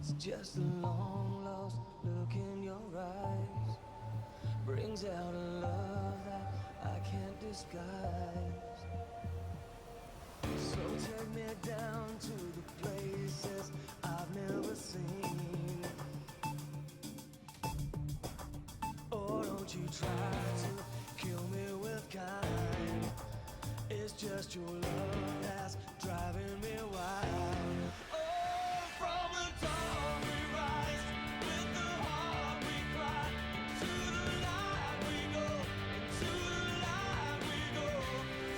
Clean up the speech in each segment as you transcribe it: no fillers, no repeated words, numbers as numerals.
It's just a long lost look in your eyes, brings out a love that I can't disguise. So take me down to the places I've never seen. Or don't you try to kill me with kind. It's just your love that's driving me wild. Oh, from the dawn we rise, with the heart we cry, into the light we go, into the light we go.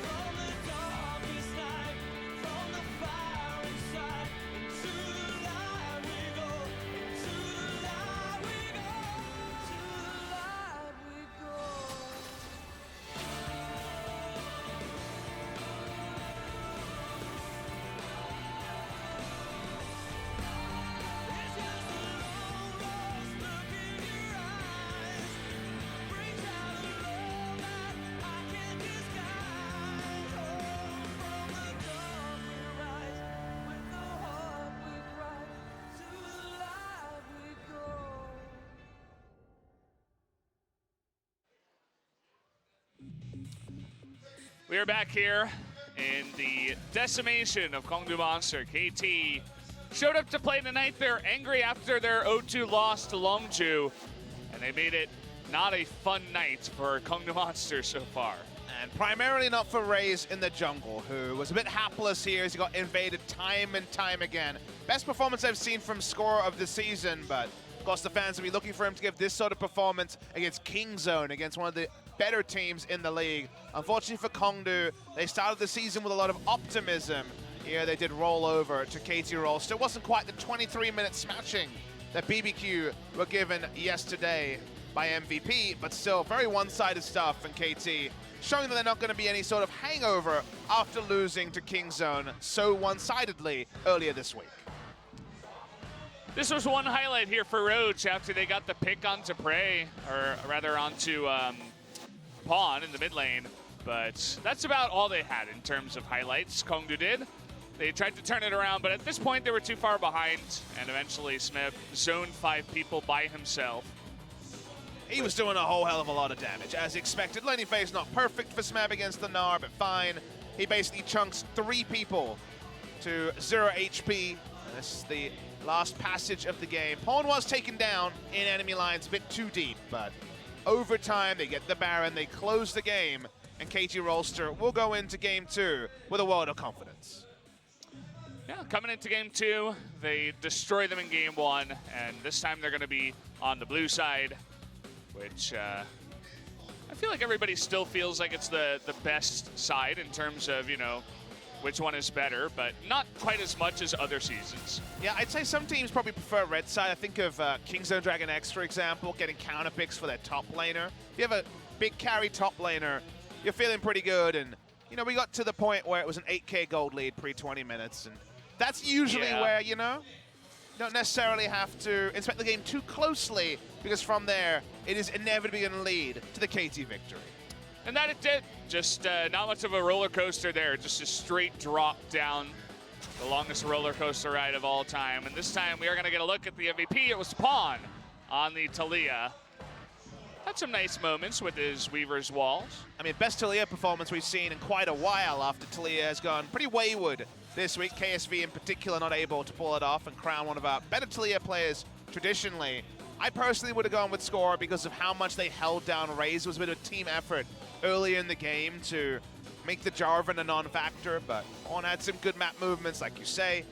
From the darkest night, from the fire inside, into the light we go, into the light we go, into the light we go. It's just a long lost look in your eyes, brings out a love that I can't disguise. Oh, from the dark we rise, with the heart we cry, to the light we go. We are back here in the decimation of KONGDOO Monster. KT showed up to play tonight. They're angry after their 0-2 loss to Longju, and they made it not a fun night for KONGDOO Monster so far. And primarily not for Ryze in the jungle, who was a bit hapless here as he got invaded time and time again. Best performance I've seen from Score of the season, but of course the fans will be looking for him to give this sort of performance against Kingzone, against one of the better teams in the league. Unfortunately for KONGDOO, they started the season with a lot of optimism. Here they did roll over to KT Rolster. It wasn't quite the 23-minute smashing that BBQ were given yesterday by MVP, but still very one-sided stuff from KT, showing that they're not going to be any sort of hangover after losing to Kingzone so one-sidedly earlier this week. This was one highlight here for Roach after they got the pick onto Prey, or rather onto Pawn in the mid lane. But that's about all they had in terms of highlights. KONGDOO did. They tried to turn it around, but at this point they were too far behind, and eventually Smeb zoned 5 people by himself. He was doing a whole hell of a lot of damage, as expected. Laning phase not perfect for Smeb against the Gnar, but fine. He basically chunks 3 people to 0 HP. And this is the last passage of the game. Pawn was taken down in enemy lines a bit too deep, but over time they get the Baron, they close the game, and KT Rolster will go into game 2 with a world of confidence. Yeah, coming into game 2, they destroy them in game 1, and this time they're going to be on the blue side, which I feel like everybody still feels like it's the best side in terms of, you know, which one is better, but not quite as much as other seasons. Yeah, I'd say some teams probably prefer red side. I think of Kingzone Dragon X, for example, getting counter picks for their top laner. If you have a big carry top laner, you're feeling pretty good. And, you know, we got to the point where it was an 8K gold lead pre-20 minutes. And that's usually where, you know, you don't necessarily have to inspect the game too closely, because from there, it is inevitably going to lead to the KT victory. And that it did. Just not much of a roller coaster there. Just a straight drop down, the longest roller coaster ride of all time. And this time we are going to get a look at the MVP. It was Pawn on the Taliyah. Had some nice moments with his Weaver's Walls. I mean, best Taliyah performance we've seen in quite a while after Taliyah has gone pretty wayward this week. KSV in particular not able to pull it off and crown one of our better Taliyah players traditionally. I personally would have gone with Score because of how much they held down Ryze. It was a bit of a team effort early in the game to make the Jarvan a non-factor, but Pawn had some good map movements, like you say,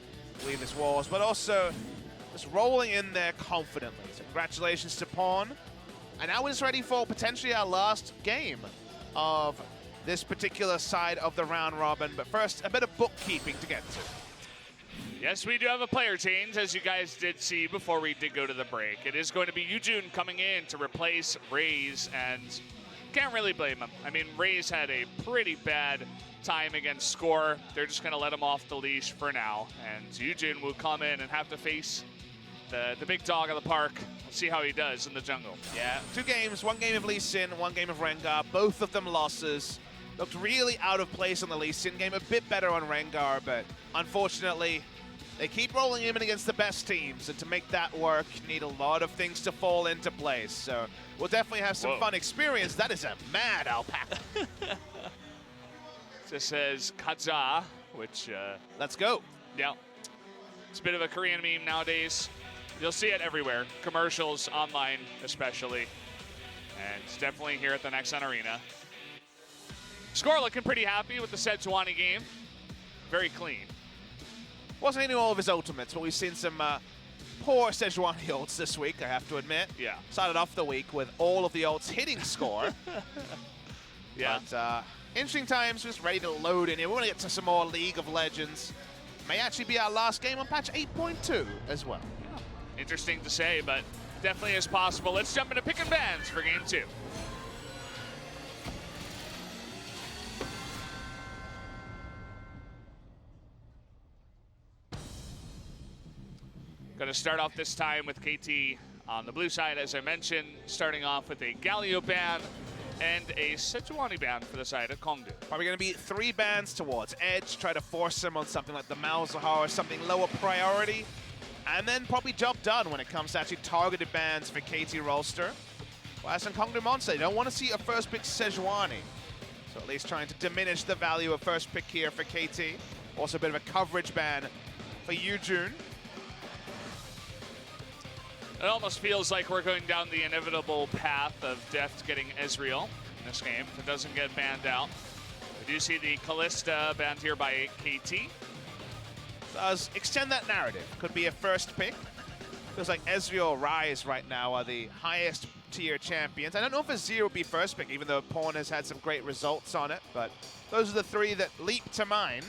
leave his walls, but also just rolling in there confidently. So congratulations to Pawn. And now we're just ready for potentially our last game of this particular side of the round robin. But first, a bit of bookkeeping to get to. Yes, we do have a player change, as you guys did see before we did go to the break. It is going to be Yujun coming in to replace Ryze, and can't really blame him. I mean, Ryze had a pretty bad time against Score. They're just going to let him off the leash for now, and Yujun will come in and have to face the big dog of the park. We'll see how he does in the jungle. Yeah, 2 games, 1 game of Lee Sin, 1 game of Rengar, both of them losses. Looked really out of place on the Lee Sin game, a bit better on Rengar, but unfortunately, they keep rolling him in against the best teams, and to make that work, you need a lot of things to fall into place. So we'll definitely have some fun experience. That is a mad alpaca. This says Kha'Zix, which... let's go. Yeah. It's a bit of a Korean meme nowadays. You'll see it everywhere. Commercials, online especially. And it's definitely here at the Nexon Arena. Score looking pretty happy with the Sejuani game. Very clean. Wasn't hitting all of his ultimates, but we've seen some poor Sejuani ults this week, I have to admit. Yeah. Started off the week with all of the ults hitting score. Yeah. But interesting times, just ready to load in here. We want to get to some more League of Legends. May actually be our last game on patch 8.2 as well. Yeah. Interesting to say, but definitely is possible. Let's jump into pick and bans for game 2. Going to start off this time with KT on the blue side, as I mentioned, starting off with a Galio ban and a Sejuani ban for the side of KONGDOO. Probably going to be 3 bans towards Edge, try to force him on something like the Malzahar or something lower priority, and then probably job done when it comes to actually targeted bans for KT Rolster. Whereas in KONGDOO Monster, they don't want to see a first pick Sejuani. So at least trying to diminish the value of first pick here for KT. Also a bit of a coverage ban for Yujun. It almost feels like we're going down the inevitable path of Deft getting Ezreal in this game if it doesn't get banned out. We do see the Kalista banned here by KT. Does extend that narrative. Could be a first pick. Feels like Ezreal or Ryze right now are the highest tier champions. I don't know if Azir would be first pick, even though Pawn has had some great results on it, but those are the 3 that leap to mind.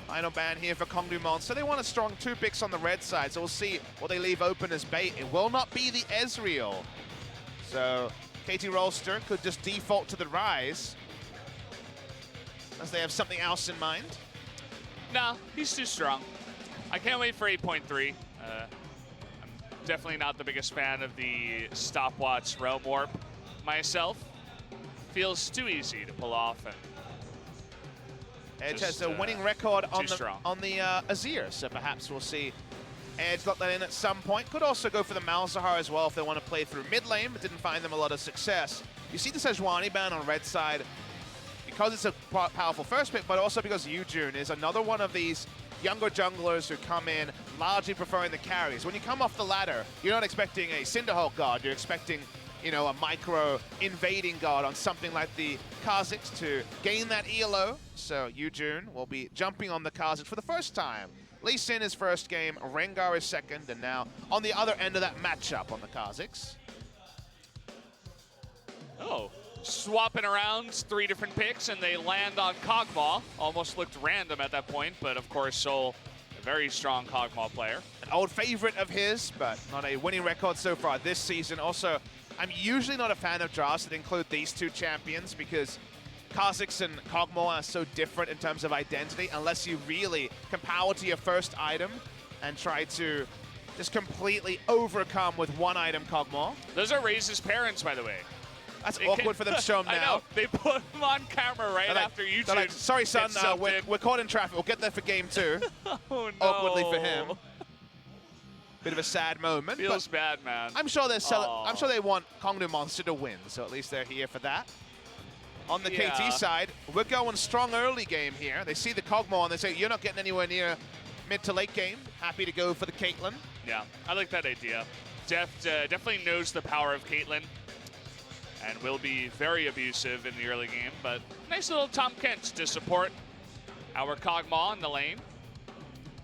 Final ban here for KONGDOO Monster. They want a strong 2 picks on the red side, so we'll see what they leave open as bait. It will not be the Ezreal. So KT Rolster could just default to the Ryze, as they have something else in mind. No, he's too strong. I can't wait for 8.3. I'm definitely not the biggest fan of the stopwatch Realm Warp myself. Feels too easy to pull off, and Edge has a winning record on the Azir, so perhaps we'll see Edge lock that in at some point. Could also go for the Malzahar as well if they want to play through mid lane, but didn't find them a lot of success. You see the Sejuani ban on red side because it's a powerful first pick, but also because Yujun is another one of these younger junglers who come in largely preferring the carries. When you come off the ladder, you're not expecting a Cinderhulk guard, you're expecting, you know, a micro invading guard on something like the Kha'Zix to gain that ELO. So Yujun will be jumping on the Kha'Zix for the first time. Lee Sin is first game, Rengar is second, and now on the other end of that matchup on the Kha'Zix. Oh, swapping around 3 different picks, and they land on Kog'Maw. Almost looked random at that point, but of course Sol, a very strong Kog'Maw player. An old favorite of his, but not a winning record so far this season. Also, I'm usually not a fan of drafts that include these 2 champions because Kha'Zix and Kog'Maw are so different in terms of identity unless you really can power to your first item and try to just completely overcome with 1 item Kog'Maw. Those are Ryze's parents, by the way. That's awkward for them to show him now. I know. They put him on camera right after you two. Like, sorry, son, we're caught in traffic. We'll get there for game 2. Oh, no. Awkwardly for him. Bit of a sad moment. Feels bad, man. I'm sure I'm sure they want KONGDOO Monster to win, so at least they're here for that. On the KT side, we're going strong early game here. They see the Kog'Maw and they say, you're not getting anywhere near mid to late game. Happy to go for the Caitlyn. Yeah, I like that idea. Deft definitely knows the power of Caitlyn and will be very abusive in the early game, but nice little Tahm Kench to support our Kog'Maw in the lane.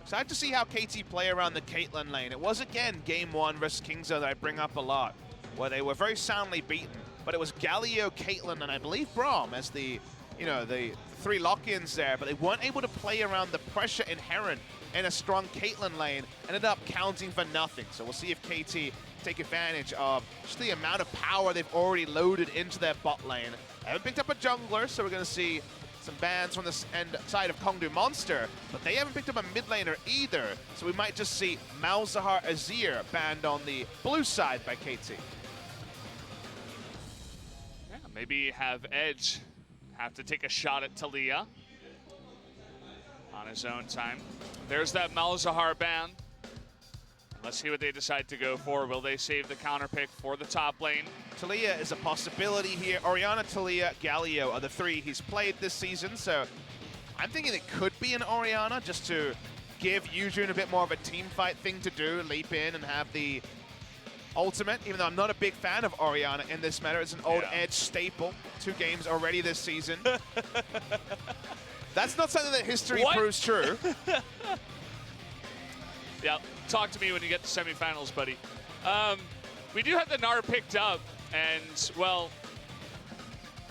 Excited to see how KT play around the Caitlyn lane. It was, again, game 1 versus KingZone that I bring up a lot, where they were very soundly beaten. But it was Galio, Caitlyn, and I believe Braum as the 3 lock-ins there, but they weren't able to play around the pressure inherent in a strong Caitlyn lane. Ended up counting for nothing. So we'll see if KT take advantage of just the amount of power they've already loaded into their bot lane. They haven't picked up a jungler, so we're going to see some bans from the side of KONGDOO Monster, but they haven't picked up a mid laner either, so we might just see Malzahar Azir banned on the blue side by KT. Yeah, maybe have Edge have to take a shot at Taliyah on his own time. There's that Malzahar ban. Let's see what they decide to go for. Will they save the counter pick for the top lane? Taliyah is a possibility here. Orianna, Taliyah, Galio are the three he's played this season, so I'm thinking it could be an Orianna just to give Yujun a bit more of a team fight thing to do, leap in and have the ultimate, even though I'm not a big fan of Orianna in this meta. It's an old Edge staple. 2 games already this season. That's not something that history proves true. Yeah, talk to me when you get to semifinals, buddy. We do have the Gnar picked up, and, well,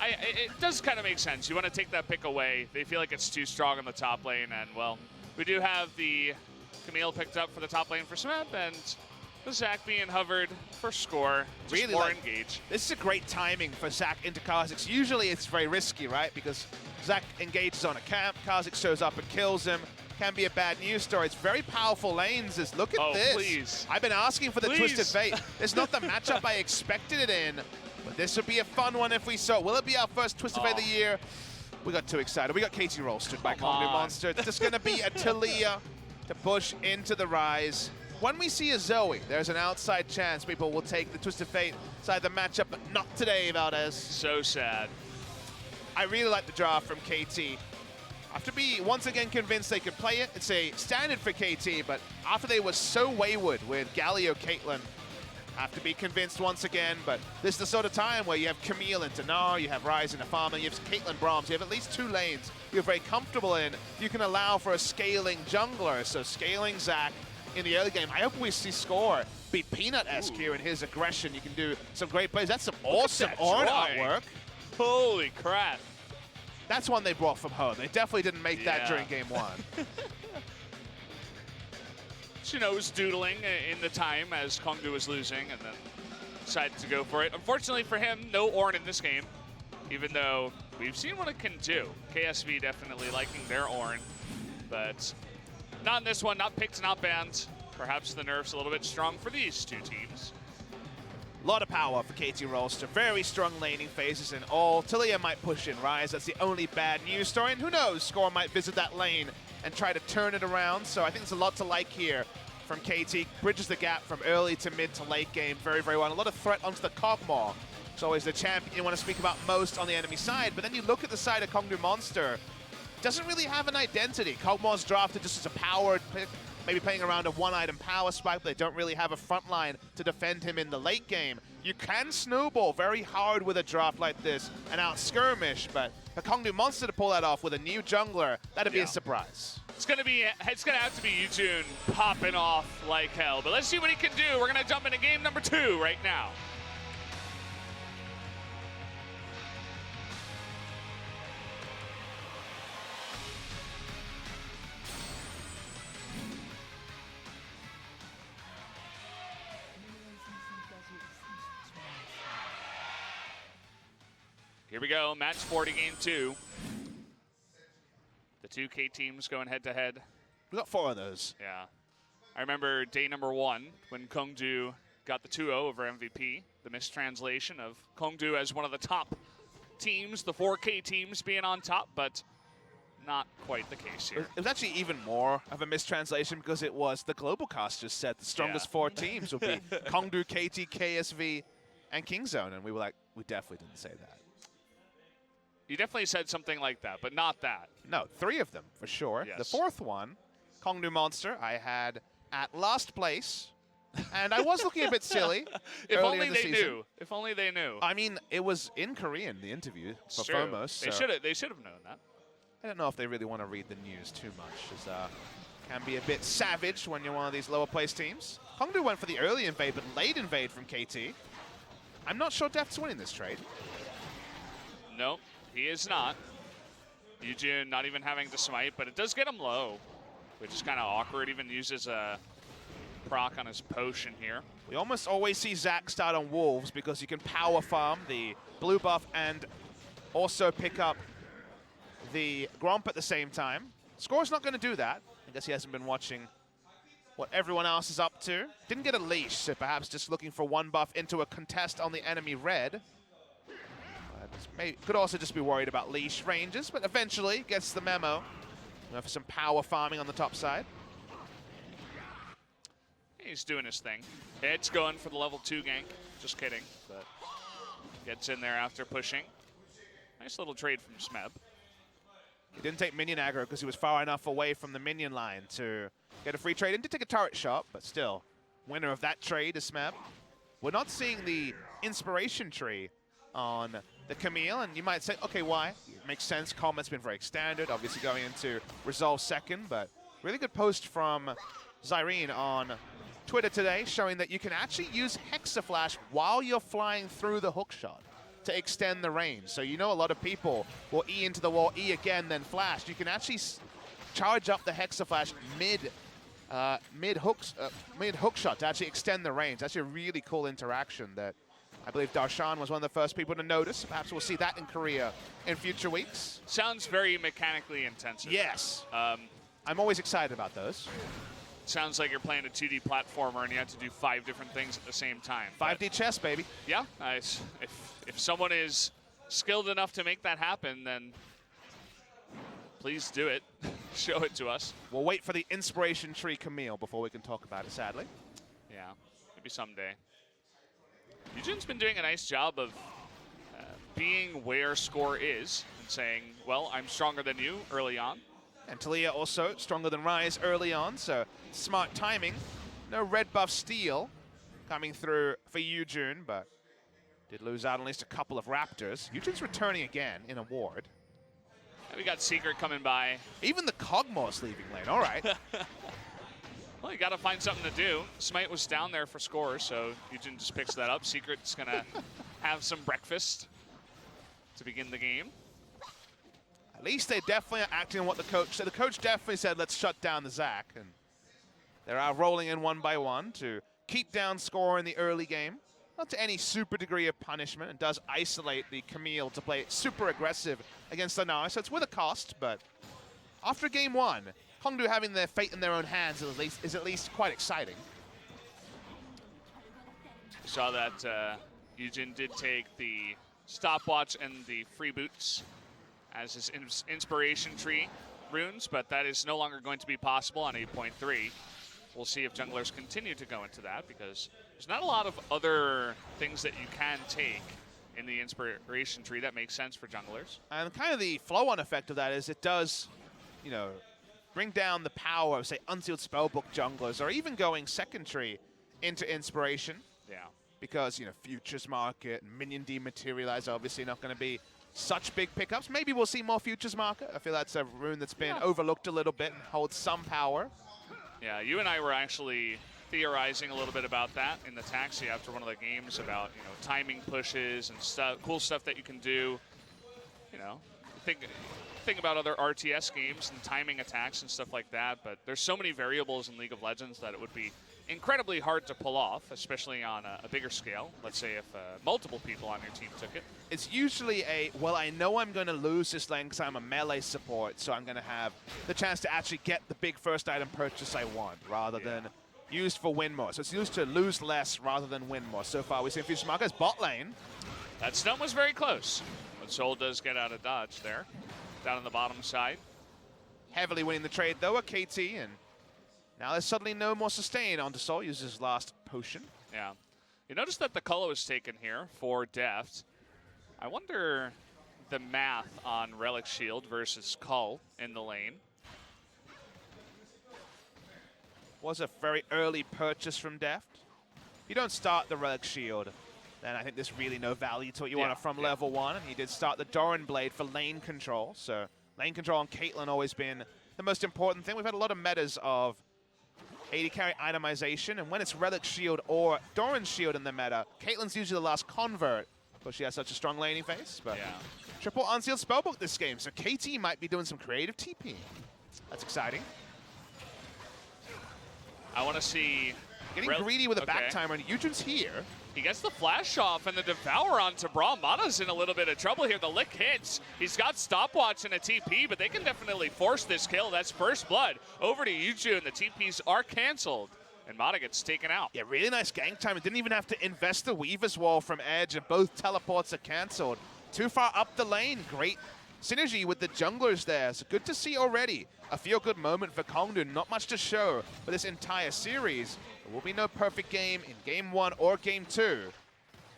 it does kind of make sense. You want to take that pick away. They feel like it's too strong on the top lane, and, well, we do have the Camille picked up for the top lane for Smeb, and the Zac being hovered for score. Just really more engage. This is a great timing for Zac into Kha'Zix. Usually it's very risky, right? Because Zac engages on a camp, Kha'Zix shows up and kills him. Can be a bad news story. It's very powerful lanes. Look at this. Please. I've been asking for the Twisted Fate. It's not the matchup I expected it in, but this would be a fun one if we saw. Will it be our first Twisted Fate of the year? We got too excited. We got KT Rolster by KONGDOO Monster. It's just going to be a Taliyah to push into the Ryze. When we see a Zoe, there's an outside chance people will take the Twisted Fate side of the matchup, but not today, Valdez. So sad. I really like the draft from KT. I have to be once again convinced they could play it. It's a standard for KT, but after they were so wayward with Galio Caitlyn, I have to be convinced once again. But this is the sort of time where you have Camille and Gnar, you have Ryze and Farmer, you have Caitlyn Braum, so you have at least 2 lanes you're very comfortable in. You can allow for a scaling jungler, so scaling Zac in the early game. I hope we see Score be Peanut-esque here in his aggression. You can do some great plays. That's some awesome Ornn artwork. Holy crap. That's one they brought from home. They definitely didn't make that during game 1. She was doodling in the time as KONGDOO was losing and then decided to go for it. Unfortunately for him, no Ornn in this game, even though we've seen what it can do. KSV definitely liking their Ornn, but not in this one, not picked, not banned. Perhaps the nerf's a little bit strong for these 2 teams. A lot of power for KT Rolster. Very strong laning phases in all. Taliyah might push in Ryze. That's the only bad news story. And who knows, Score might visit that lane and try to turn it around. So I think there's a lot to like here from KT. Bridges the gap from early to mid to late game very, very well. And a lot of threat onto the Kog'Maw. It's always the champion you want to speak about most on the enemy side. But then you look at the side of KONGDOO Monster. Doesn't really have an identity. Kog'Maw's drafted just as a powered pick. Maybe playing around a 1-item power spike, but they don't really have a front line to defend him in the late game. You can snowball very hard with a draft like this and out-skirmish, but for KONGDOO Monster to pull that off with a new jungler, that'd be a surprise. It's gonna have to be Yujun popping off like hell, but let's see what he can do. We're gonna jump into game number 2 right now. Here we go, match 40, game 2. The 2K teams going head-to-head. We got 4 of those. Yeah. I remember day number 1 when KONGDOO got the 2-0 over MVP. The mistranslation of KONGDOO as one of the top teams, the 4K teams being on top, but not quite the case here. It was actually even more of a mistranslation because it was the global cast just said the strongest 4 teams would be KONGDOO, KT, KSV, and Kingzone, and we were like, we definitely didn't say that. You definitely said something like that, but not that. No, 3 of them for sure. Yes. The 4th one, KONGDOO Monster, I had at last place, and I was looking a bit silly. If only they knew. If only they knew. I mean, it was in Korean, the interview for FOMOS. So They should have known that. I don't know if they really want to read the news too much. It can be a bit savage when you're one of these lower place teams. KONGDOO went for the early invade, but late invade from KT. I'm not sure Deft's winning this trade. Nope. He is not. Yujun not even having to smite, but it does get him low, which is kind of awkward. Even uses a proc on his potion here. We almost always see Zac start on Wolves because you can power farm the blue buff and also pick up the Gromp at the same time. Score's not going to do that. I guess he hasn't been watching what everyone else is up to. Didn't get a leash, so perhaps just looking for 1 buff into a contest on the enemy red. Could also just be worried about leash ranges, but eventually gets the memo. For some power farming on the top side. He's doing his thing. It's going for the level 2 gank. Just kidding, but gets in there after pushing. Nice little trade from Smeb. He didn't take minion aggro because he was far enough away from the minion line to get a free trade. He did take a turret shot, but still, winner of that trade is Smeb. We're not seeing the inspiration tree on the Camille, and you might say, okay, why? It makes sense. Comment's been very standard, obviously going into Resolve second, but really good post from Zyrene on Twitter today showing that you can actually use Hexaflash while you're flying through the hookshot to extend the range. So you know a lot of people will E into the wall, E again, then flash. You can actually charge up the Hexaflash mid hookshot to actually extend the range. That's a really cool interaction that I believe Darshan was one of the first people to notice. Perhaps we'll see that in Korea in future weeks. Sounds very mechanically intensive. Yes. I'm always excited about those. Sounds like you're playing a 2D platformer and you have to do 5 different things at the same time. 5D chess, baby. Yeah, nice. If someone is skilled enough to make that happen, then please do it. Show it to us. We'll wait for the inspiration tree Camille before we can talk about it, sadly. Yeah, maybe someday. Eugene's been doing a nice job of being where score is and saying, well, I'm stronger than you early on. And Taliyah also stronger than Ryze early on, so smart timing. No red buff steal coming through for Eugene, but did lose out on at least a couple of Raptors. Eugene's returning again in a ward. And we got Secret coming by. Even the Kog'Maw's leaving lane, all right. Well, you got to find something to do. Smite was down there for scores, so Eugene just picks that up. Secret's going to have some breakfast to begin the game. At least they definitely are acting on what the coach said. The coach definitely said, let's shut down the Zac. And they're out rolling in one by one to keep down score in the early game. Not to any super degree of punishment. It does isolate the Camille to play super aggressive against the Gnar, so it's with a cost, but after game 1, KONGDOO having their fate in their own hands is at least quite exciting. Saw that Eugene did take the stopwatch and the free boots as his inspiration tree runes, but that is no longer going to be possible on 8.3. We'll see if junglers continue to go into that, because there's not a lot of other things that you can take in the inspiration tree that makes sense for junglers. And kind of the flow-on effect of that is it does, you know, bring down the power of, say, Unsealed Spellbook junglers, or even going second tree into inspiration. Yeah. Because, you know, Futures Market and Minion Dematerialize are obviously not going to be such big pickups. Maybe we'll see more Futures Market. I feel that's a rune that's been overlooked a little bit and holds some power. Yeah, you and I were actually theorizing a little bit about that in the taxi after one of the games about, you know, timing pushes and stuff, cool stuff that you can do. You know, think about other RTS games and timing attacks and stuff like that, but there's so many variables in League of Legends that it would be incredibly hard to pull off, especially on a bigger scale. Let's say if multiple people on your team took it. It's usually well, I know I'm going to lose this lane because I'm a melee support, so I'm going to have the chance to actually get the big first item purchase I want, rather than used for win more. So it's used to lose less rather than win more. So far, we've seen Futures Market's bot lane. That stun was very close, but Soul does get out of dodge there, down on the bottom side. Heavily winning the trade, though, a KT, and now there's suddenly no more sustain onto Soul. Uses his last potion. Yeah. You notice that the color was taken here for Deft. I wonder the math on Relic Shield versus Cull in the lane. Was a very early purchase from Deft. If you don't start the Relic Shield, then I think there's really no value to what you want it from level 1. And he did start the Doran Blade for lane control. So lane control on Caitlyn always been the most important thing. We've had a lot of metas of AD carry itemization, and when it's Relic Shield or Doran Shield in the meta, Caitlyn's usually the last convert, because she has such a strong laning phase. But triple Unsealed Spellbook this game, so KT might be doing some creative TPing. That's exciting. I want to see... Getting greedy with a back timer, and Eugene's here. He gets the flash off and the Devour onto Braum. Mana's in a little bit of trouble here. The lick hits. He's got stopwatch and a TP, but they can definitely force this kill. That's first blood over to Eugene. The TPs are canceled, and Mana gets taken out. Yeah, really nice gank time. It didn't even have to invest the Weaver's Wall from Edge, and both teleports are canceled. too far up the lane. Great synergy with the junglers there. So good to see already. A feel-good moment for KONGDOO. Not much to show for this entire series. There will be no perfect game in Game 1 or Game 2.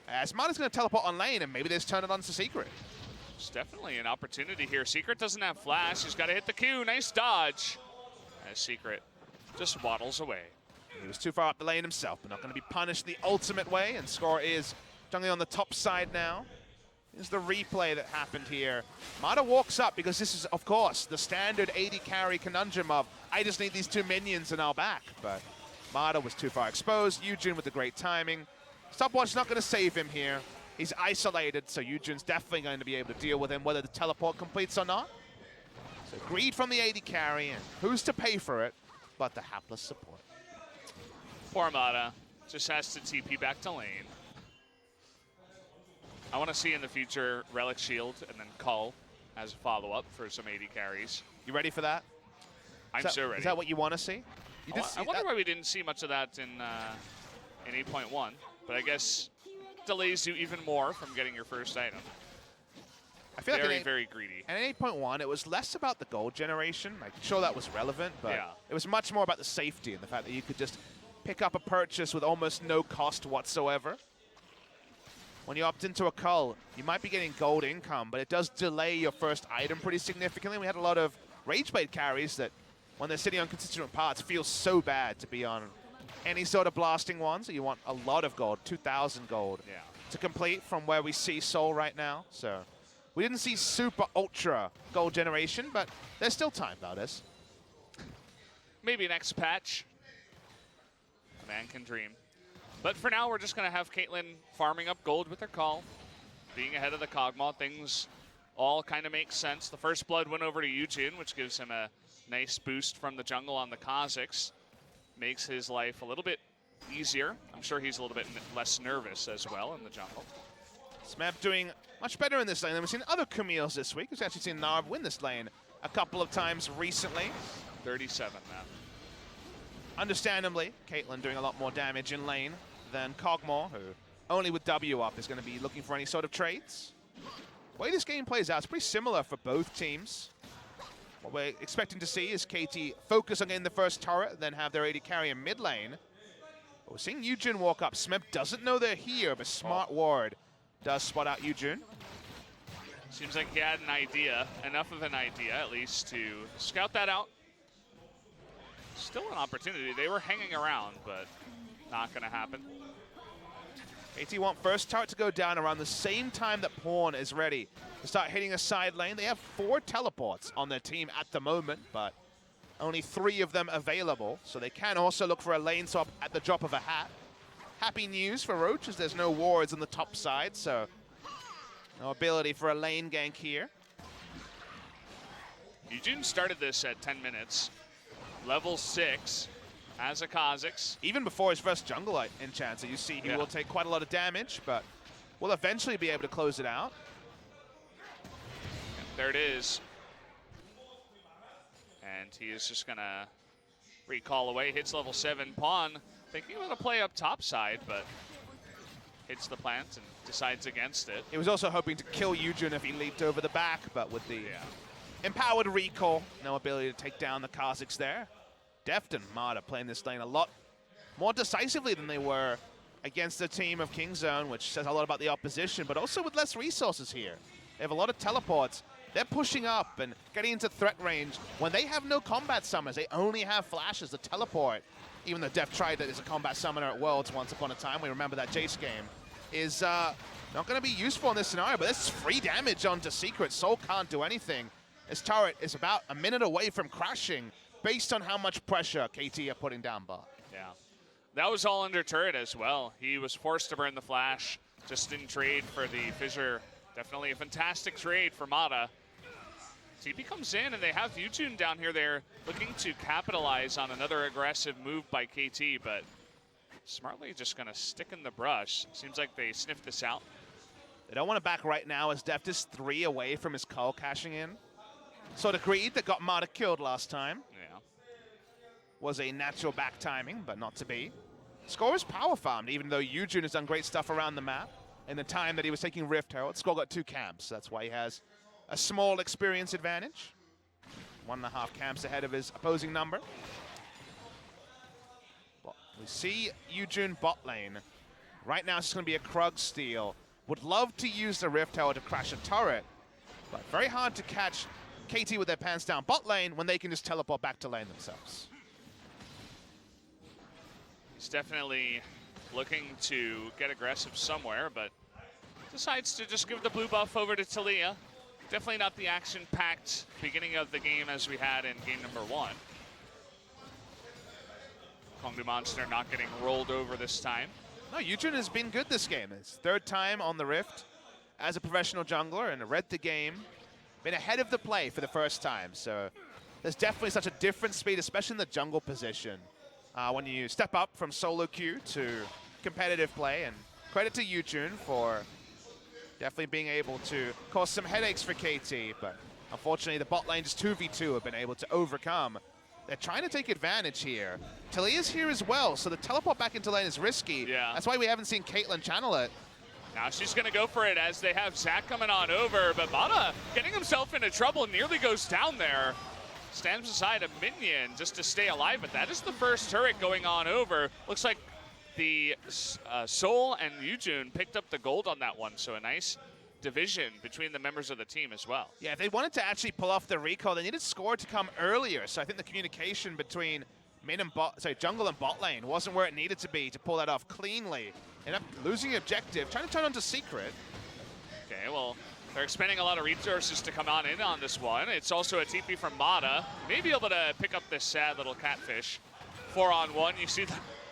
As Mada's going to teleport on lane, and maybe they just turn it on to Secret. It's definitely an opportunity here. Secret doesn't have flash. He's got to hit the Q. Nice dodge. As Secret just waddles away. He was too far up the lane himself, but not going to be punished the ultimate way. And score is jungling on the top side now. Here's the replay that happened here. Mada walks up because this is, of course, the standard AD carry conundrum of, I just need these 2 minions and I'll back. But Mada was too far exposed. Yujin with the great timing. Stopwatch's not going to save him here. He's isolated, so Yujin's definitely going to be able to deal with him, whether the teleport completes or not. So greed from the AD carry, and who's to pay for it but the hapless support. Poor Mada just has to TP back to lane. I want to see in the future Relic Shield and then Cull as a follow-up for some AD carries. You ready for that? I'm so ready. Is that what you want to see? I wonder why we didn't see much of that in 8.1, but I guess delays you even more from getting your first item. I feel very, like very greedy. And in 8.1, it was less about the gold generation. Like, sure, that was relevant, but yeah. It was much more about the safety and the fact that you could just pick up a purchase with almost no cost whatsoever. When you opt into a cull, you might be getting gold income, but it does delay your first item pretty significantly. We had a lot of Rageblade carries that, when they're sitting on constituent parts, feel so bad to be on any sort of blasting one. So you want a lot of gold, 2,000 gold, to complete from where we see Sol right now. So we didn't see super ultra gold generation, but there's still time about this. Maybe next patch. A man can dream. But for now, we're just going to have Caitlyn farming up gold with her call, being ahead of the Kog'Maw. Things all kind of make sense. The first blood went over to Yujin, which gives him a nice boost from the jungle on the Kha'Zix. Makes his life a little bit easier. I'm sure he's a little bit less nervous as well in the jungle. Smeb doing much better in this lane than we've seen other Camille's this week. We've actually seen Gnar win this lane a couple of times recently. 37 now. Understandably, Caitlyn doing a lot more damage in lane than Kog'Maw, who only with W up is going to be looking for any sort of trades. The way this game plays out, it's pretty similar for both teams. What we're expecting to see is KT focus on getting the first turret, then have their AD carry in mid lane. But we're seeing Yujin walk up. Smeb doesn't know they're here, but smart ward does spot out Yujin. Seems like he had an idea, enough of an idea at least, to scout that out. Still an opportunity. They were hanging around, but not going to happen. KT want first turret to go down around the same time that Pawn is ready to start hitting a side lane. They have 4 teleports on their team at the moment, but only 3 of them available. So they can also look for a lane swap at the drop of a hat. Happy news for Roach as there's no wards on the top side, so no ability for a lane gank here. Yujin started this at 10 minutes. Level 6 as a Kha'Zix. Even before his first jungle enchant, so you see he will take quite a lot of damage, but will eventually be able to close it out. There it is. And he is just going to recall away. Hits level 7. Pawn thinking about a play up top side, but hits the plant and decides against it. He was also hoping to kill Yujin if he leaped over the back, but with the empowered recall, no ability to take down the Kha'Zix there. Deft and Mada playing this lane a lot more decisively than they were against the team of Kingzone, which says a lot about the opposition, but also with less resources here. They have a lot of teleports. They're pushing up and getting into threat range when they have no combat summons. They only have flashes to teleport. Even though Deft tried that as a combat summoner at Worlds once upon a time, we remember that Jace game, is not going to be useful in this scenario, but this is free damage onto Secret. Sol can't do anything. This turret is about a minute away from crashing based on how much pressure KT are putting down bot. Yeah, that was all under turret as well. He was forced to burn the flash, just in trade for the fissure. Definitely a fantastic trade for Mada. TP comes in and they have Yujin down here. They're looking to capitalize on another aggressive move by KT, but smartly just gonna stick in the brush. Seems like they sniffed this out. They don't want to back right now as Deft is 3 away from his call cashing in. Sort of greed that got Mada killed last time. Yeah. Was a natural back timing, but not to be. Score is power farmed, even though Yujin has done great stuff around the map. in the time that he was taking Rift Herald. SSol got 2 camps. That's why he has a small experience advantage. 1.5 camps ahead of his opposing number. But we see Yujun bot lane. Right now it's going to be a Krug steal. Would love to use the Rift Herald to crash a turret, but very hard to catch KT with their pants down bot lane when they can just teleport back to lane themselves. He's definitely looking to get aggressive somewhere, but decides to just give the blue buff over to Taliyah. Definitely not the action-packed beginning of the game as we had in game number 1. KONGDOO Monster not getting rolled over this time. No, Yujun has been good this game. His 3rd time on the Rift as a professional jungler and read the game. Been ahead of the play for the first time, so there's definitely such a different speed, especially in the jungle position. When you step up from solo queue to competitive play, and credit to Yujun for definitely being able to cause some headaches for KT, but unfortunately the bot lane just 2v2 have been able to overcome. They're trying to take advantage here. Taliyah's here as well, so the teleport back into lane is risky. Yeah. That's why we haven't seen Caitlyn channel it. Now she's going to go for it as they have Zac coming on over, but Mata getting himself into trouble, nearly goes down there. Stands beside a minion just to stay alive, but that is the first turret going on over. Looks like the SSol and Yujun picked up the gold on that one, so a nice division between the members of the team as well. Yeah, if they wanted to actually pull off the recall, they needed score to come earlier, so I think the communication between jungle and bot lane wasn't where it needed to be to pull that off cleanly. Ended up losing the objective, trying to turn onto Secret. Okay, well, they're expending a lot of resources to come on in on this one. It's also a TP from Mata. May be able to pick up this sad little catfish. 4-on-1, you see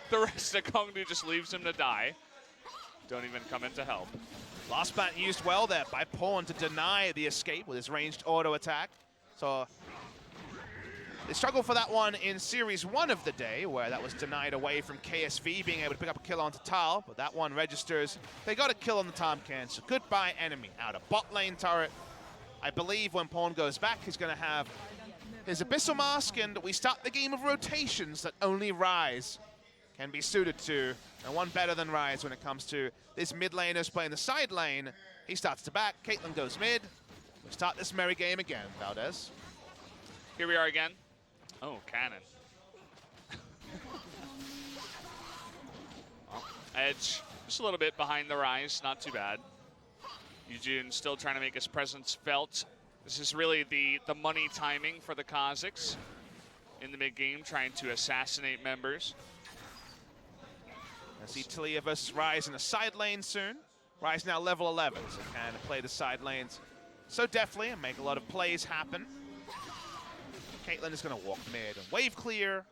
the rest of KONGDOO just leaves him to die. Don't even come in to help. Last bat used well there by Pawn to deny the escape with his ranged auto attack. So they struggled for that one in Series 1 of the day, where that was denied away from KSV being able to pick up a kill onto Tal, but that one registers. They got a kill on the Tahm can, so goodbye enemy. Out of bot lane turret. I believe when Pawn goes back, he's going to have his Abyssal Mask, and we start the game of rotations that only Ryze can be suited to. And one better than Ryze when it comes to this mid laners playing the side lane. He starts to back, Caitlyn goes mid. We start this merry game again, Valdez. Here we are again. Oh, cannon. Well, Edge just a little bit behind the Ryze, not too bad. Yujun still trying to make his presence felt. This is really the money timing for the Kha'Zix in the mid game, trying to assassinate members. I see Taliyah versus Ryze in the side lane soon. Ryze now level 11, so can play the side lanes so deftly and make a lot of plays happen. Caitlyn is going to walk mid and wave clear.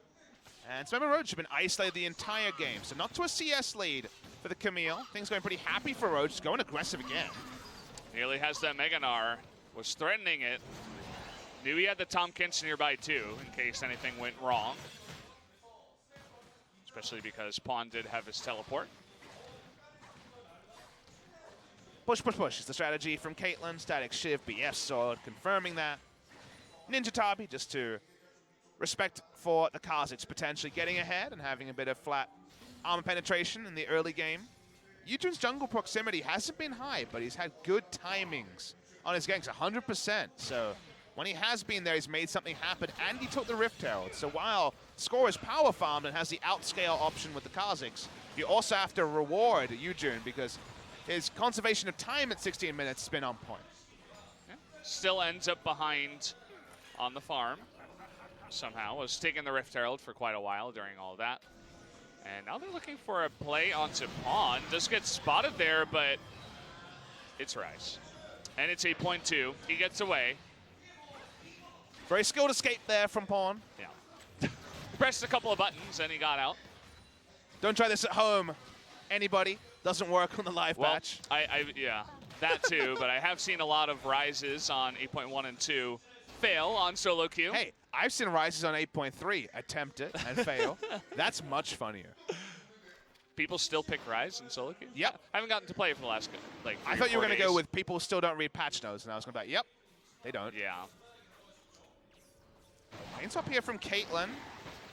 And Smeb and Roach have been isolated the entire game, so not to a CS lead for the Camille. Things going pretty happy for Roach, going aggressive again. Nearly has that Gnar, was threatening it. Knew he had the Tahm Kench nearby too, in case anything went wrong. Especially because Pawn did have his teleport. Push, push, push is the strategy from Caitlyn. Static Shiv, BF Sword, confirming that. Ninja Tabi, just to respect for the Kha'Zix potentially getting ahead and having a bit of flat armor penetration in the early game. Yujun's jungle proximity hasn't been high, but he's had good timings on his ganks, 100%. So when he has been there, he's made something happen, and he took the Rift Herald. So while Score is power farmed and has the outscale option with the Kha'Zix, you also have to reward Yujun because his conservation of time at 16 minutes has been on point. Yeah. Still ends up behind on the farm somehow. Was taking the Rift Herald for quite a while during all of that. And now they're looking for a play onto Pawn. Does get spotted there, but it's Ryze. And it's 8.2. He gets away. Very skilled escape there from Pawn. Yeah. Pressed a couple of buttons and he got out. Don't try this at home, anybody. Doesn't work on the live patch. Yeah, that too, but I have seen a lot of Ryzes on 8.1 and 2 fail on solo queue. Hey, I've seen Ryzes on 8.3 attempt it and fail. That's much funnier. People still pick Ryze in solo queue? Yep. I haven't gotten to play for the last, like, 3 I thought you were going to go with people still don't read patch notes, and I was going to be like, yep, they don't. Yeah. Lane swap here from Caitlyn.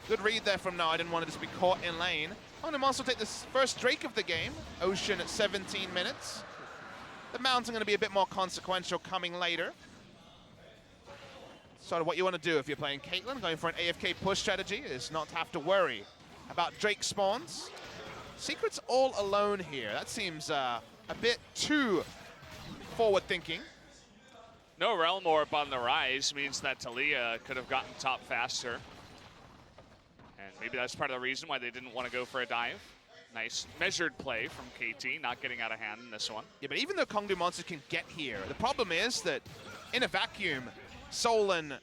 Good read there from No. I didn't want to just be caught in lane. KONGDOO Monster will take this first Drake of the game. Ocean at 17 minutes. The Mountain going to be a bit more consequential coming later. Sort of what you want to do if you're playing Caitlyn. Going for an AFK push strategy is not to have to worry about Drake spawns. Secret's all alone here. That seems a bit too forward-thinking. No Realm Orb on the Ryze means that Taliyah could have gotten top faster. And maybe that's part of the reason why they didn't want to go for a dive. Nice measured play from KT, not getting out of hand in this one. Yeah, but even though KONGDOO Monster can get here, the problem is that in a vacuum, SSol and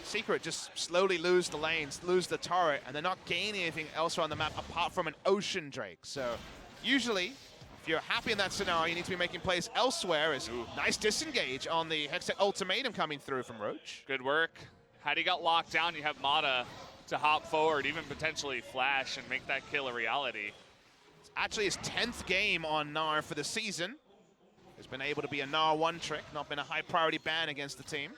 Secret just slowly lose the lanes, lose the turret, and they're not gaining anything else around the map apart from an Ocean Drake. So usually, if you're happy in that scenario, you need to be making plays elsewhere. As nice disengage on the Hextech ultimatum coming through from Roach. Good work. Had he got locked down, you have Mata to hop forward, even potentially flash and make that kill a reality. It's actually his 10th game on Gnar for the season. Has been able to be a Gnar one trick, not been a high priority ban against the team.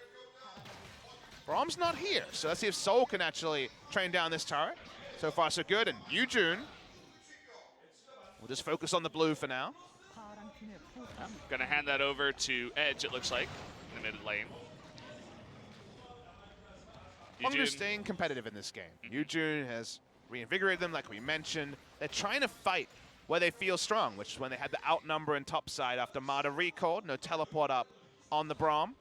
Braum's not here, so let's see if SSol can actually train down this turret. So far so good, and Yujun will just focus on the blue for now. Gonna hand that over to Edge, it looks like, in the mid lane. KONGDOO staying competitive in this game. Yujun has reinvigorated them, like we mentioned. They're trying to fight where they feel strong, which is when they had the outnumber in top side after Mata recalled. No teleport up on the Braum.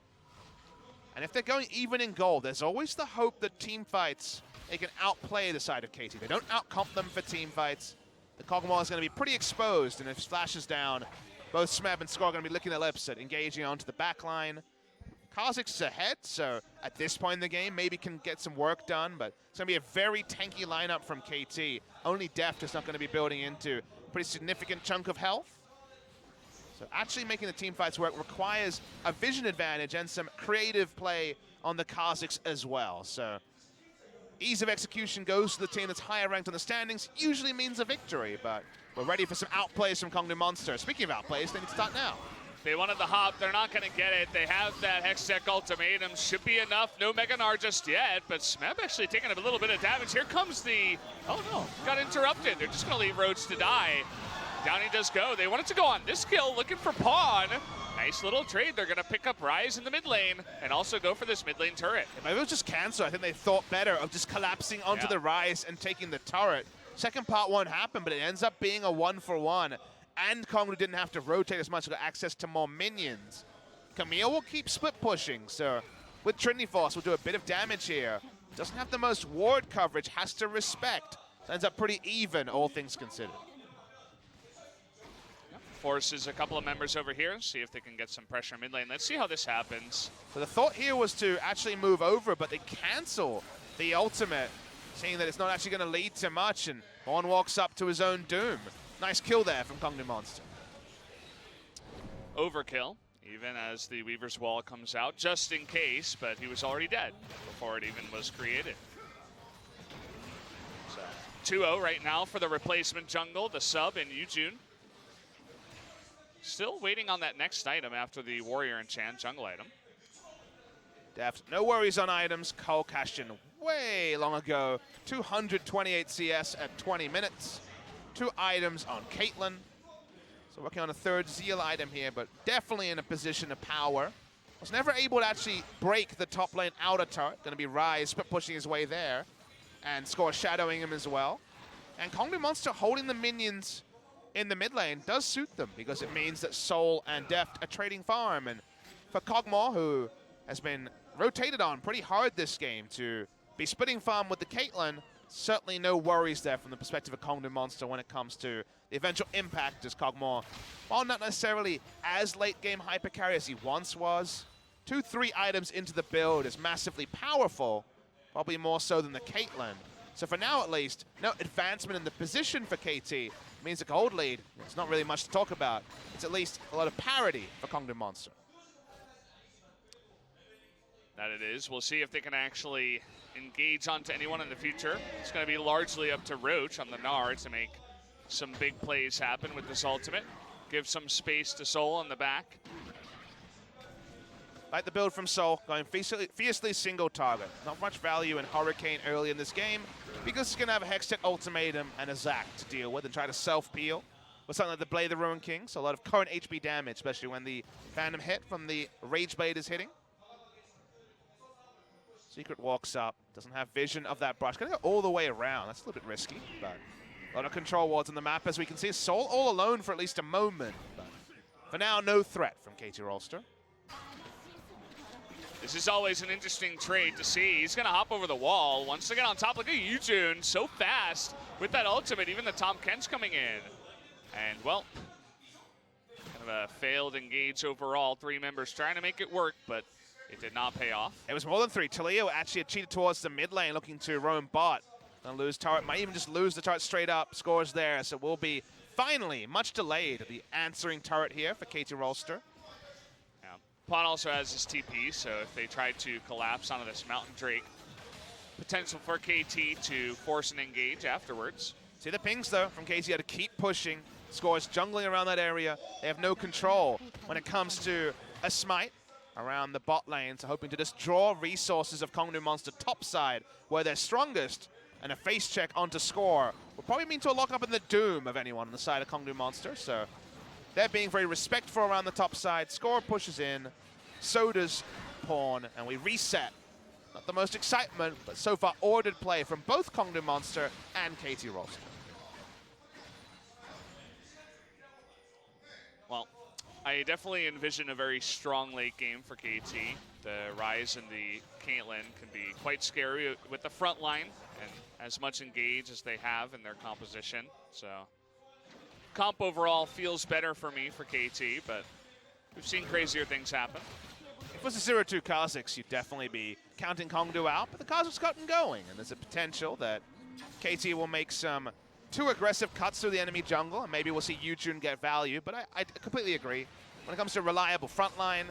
And if they're going even in gold, there's always the hope that team fights, they can outplay the side of KT. They don't outcomp them for team fights. The Kog'Maw is going to be pretty exposed, and if flashes down, both Smeb and SSol are going to be licking their lips at engaging onto the back line. Kha'Zix is ahead, so at this point in the game, maybe can get some work done, but it's going to be a very tanky lineup from KT. Only Deft is not going to be building into a pretty significant chunk of health. So actually making the team fights work requires a vision advantage and some creative play on the Kha'Zix as well. So ease of execution goes to the team that's higher ranked on the standings, usually means a victory, but we're ready for some outplays from KONGDOO Monster. Speaking of outplays, they need to start now. They wanted the hop, they're not gonna get it. They have that Hextech ultimatum, should be enough. No Mega Gnar just yet, but Smeb actually taking a little bit of damage. Here comes the, oh no, got interrupted. They're just gonna leave Roach to die. Down he does go. They wanted to go on this kill, looking for Pawn. Nice little trade. They're gonna pick up Ryze in the mid lane and also go for this mid lane turret. Maybe it was just cancel. I think they thought better of just collapsing onto the Ryze and taking the turret. Second part won't happen, but it ends up being a 1-for-1. And KONGDOO didn't have to rotate as much, got access to more minions. Camille will keep split pushing, so with Trinity Force, we'll do a bit of damage here. Doesn't have the most ward coverage, has to respect. So ends up pretty even, all things considered. Forces a couple of members over here, see if they can get some pressure in mid lane. Let's see how this happens. So the thought here was to actually move over, but they cancel the ultimate, seeing that it's not actually going to lead to much, and Vaughn walks up to his own doom. Nice kill there from KONGDOO Monster. Overkill, even as the Weaver's Wall comes out, just in case, but he was already dead before it even was created. So 2-0 right now for the replacement jungle, the sub in Yujun. Still waiting on that next item after the Warrior Enchant jungle item. Deft, no worries on items. Cole cashed in way long ago. 228 CS at 20 minutes. 2 items on Caitlyn. So working on a third Zeal item here, but definitely in a position of power. Was never able to actually break the top lane outer turret. Going to be Ryze pushing his way there. And SSol shadowing him as well. And KONGDOO Monster holding the minions in the mid lane does suit them, because it means that SSol and Deft are trading farm. And for Kog'Maw, who has been rotated on pretty hard this game to be splitting farm with the Caitlyn, certainly no worries there from the perspective of KONGDOO Monster when it comes to the eventual impact as Kog'Maw, while not necessarily as late game hyper carry as he once was, 2-3 items into the build is massively powerful, probably more so than the Caitlyn. So for now at least, no advancement in the position for KT means a gold lead. It's not really much to talk about. It's at least a lot of parity for KONGDOO Monster. That it is. We'll see if they can actually engage onto anyone in the future. It's going to be largely up to Roach on the Gnar to make some big plays happen with this ultimate. Give some space to SSol in the back. Like the build from SSol, going fiercely single target. Not much value in Hurricane early in this game. because he's going to have a Hextech Ultimatum and a Zac to deal with and try to self-peel with something like the Blade of the Ruin King. So a lot of current HP damage, especially when the Phantom hit from the Rage Blade is hitting. Secret walks up, doesn't have vision of that brush. Gonna go all the way around. That's a little bit risky, but a lot of control wards on the map, as we can see. SSol all alone for at least a moment, but for now, no threat from KT Rolster. This is always an interesting trade to see. He's going to hop over the wall. Wants to get on top. Look at Yujun, so fast with that ultimate. Even the Tahm Kench coming in. And, well, kind of a failed engage overall. 3 members trying to make it work, but it did not pay off. It was more than 3. Taliyah actually had cheated towards the mid lane, looking to roam bot. Gonna lose turret. Might even just lose the turret straight up. Scores there, so we'll be finally, much delayed, the answering turret here for KT Rolster. Pawn also has his TP, so if they try to collapse onto this Mountain Drake, potential for KT to force an engage afterwards. See the pings, though, from KT to keep pushing. Scores jungling around that area. They have no control when it comes to a smite around the bot lane, so hoping to just draw resources of KONGDOO Monster topside, where they're strongest, and a face check onto score will probably mean to a lock up in the doom of anyone on the side of KONGDOO Monster, so they're being very respectful around the top side. Score pushes in, so does Pawn, and we reset. Not the most excitement, but so far ordered play from both KONGDOO Monster and KT Rolster. Well, I definitely envision a very strong late game for KT. The Ryze and the Caitlyn can be quite scary with the front line and as much engage as they have in their composition. So comp overall feels better for me for KT, but we've seen crazier things happen. If it was a 0-2 Kha'Zix, you'd definitely be counting KONGDOO out, but the Kha'Zix gotten going, and there's a potential that KT will make some too aggressive cuts through the enemy jungle, and maybe we'll see Yujun get value, but I completely agree. When it comes to reliable frontline,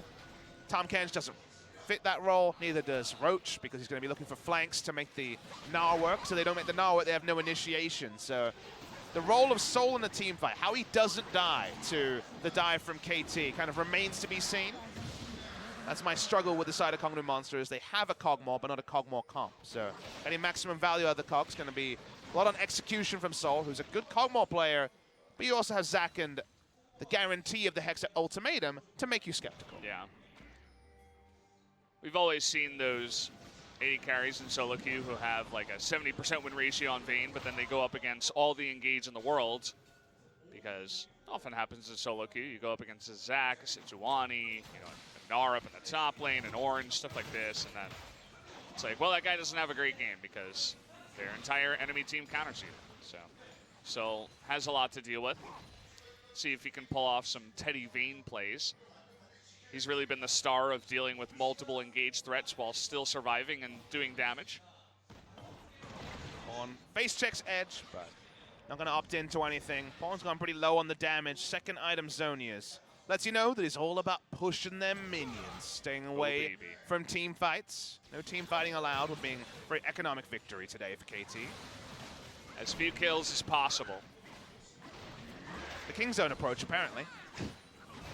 Tahm Kench doesn't fit that role, neither does Roach, because he's going to be looking for flanks to make the Gnar work, so they don't make the Gnar work, they have no initiation, so the role of SSol in a team fight, how he doesn't die to the dive from KT, kind of remains to be seen. That's my struggle with the side of KONGDOO Monster, is they have a Kog'Maw, but not a Kog'Maw comp. So getting maximum value out of the Kog is going to be a lot on execution from SSol, who's a good Kog'Maw player, but you also have Zac and the guarantee of the Hex Ultimatum to make you skeptical. Yeah. We've always seen those AD carries in solo queue who have like a 70% win ratio on Vayne, but then they go up against all the engage in the world, because it often happens in solo queue. You go up against a Zac, a Sejuani, a Gnar up in the top lane, an Orange, stuff like this, and then it's like, well, that guy doesn't have a great game because their entire enemy team counters you. So has a lot to deal with. See if he can pull off some Teddy Vayne plays. He's really been the star of dealing with multiple engaged threats while still surviving and doing damage. On face checks edge, but not going to opt into anything. Pawn's gone pretty low on the damage. Second item, Zonia's. Lets you know that it's all about pushing them minions, staying away from team fights. No team fighting allowed, with being a very economic victory today for KT. As few kills as possible. The King Zone approach, apparently.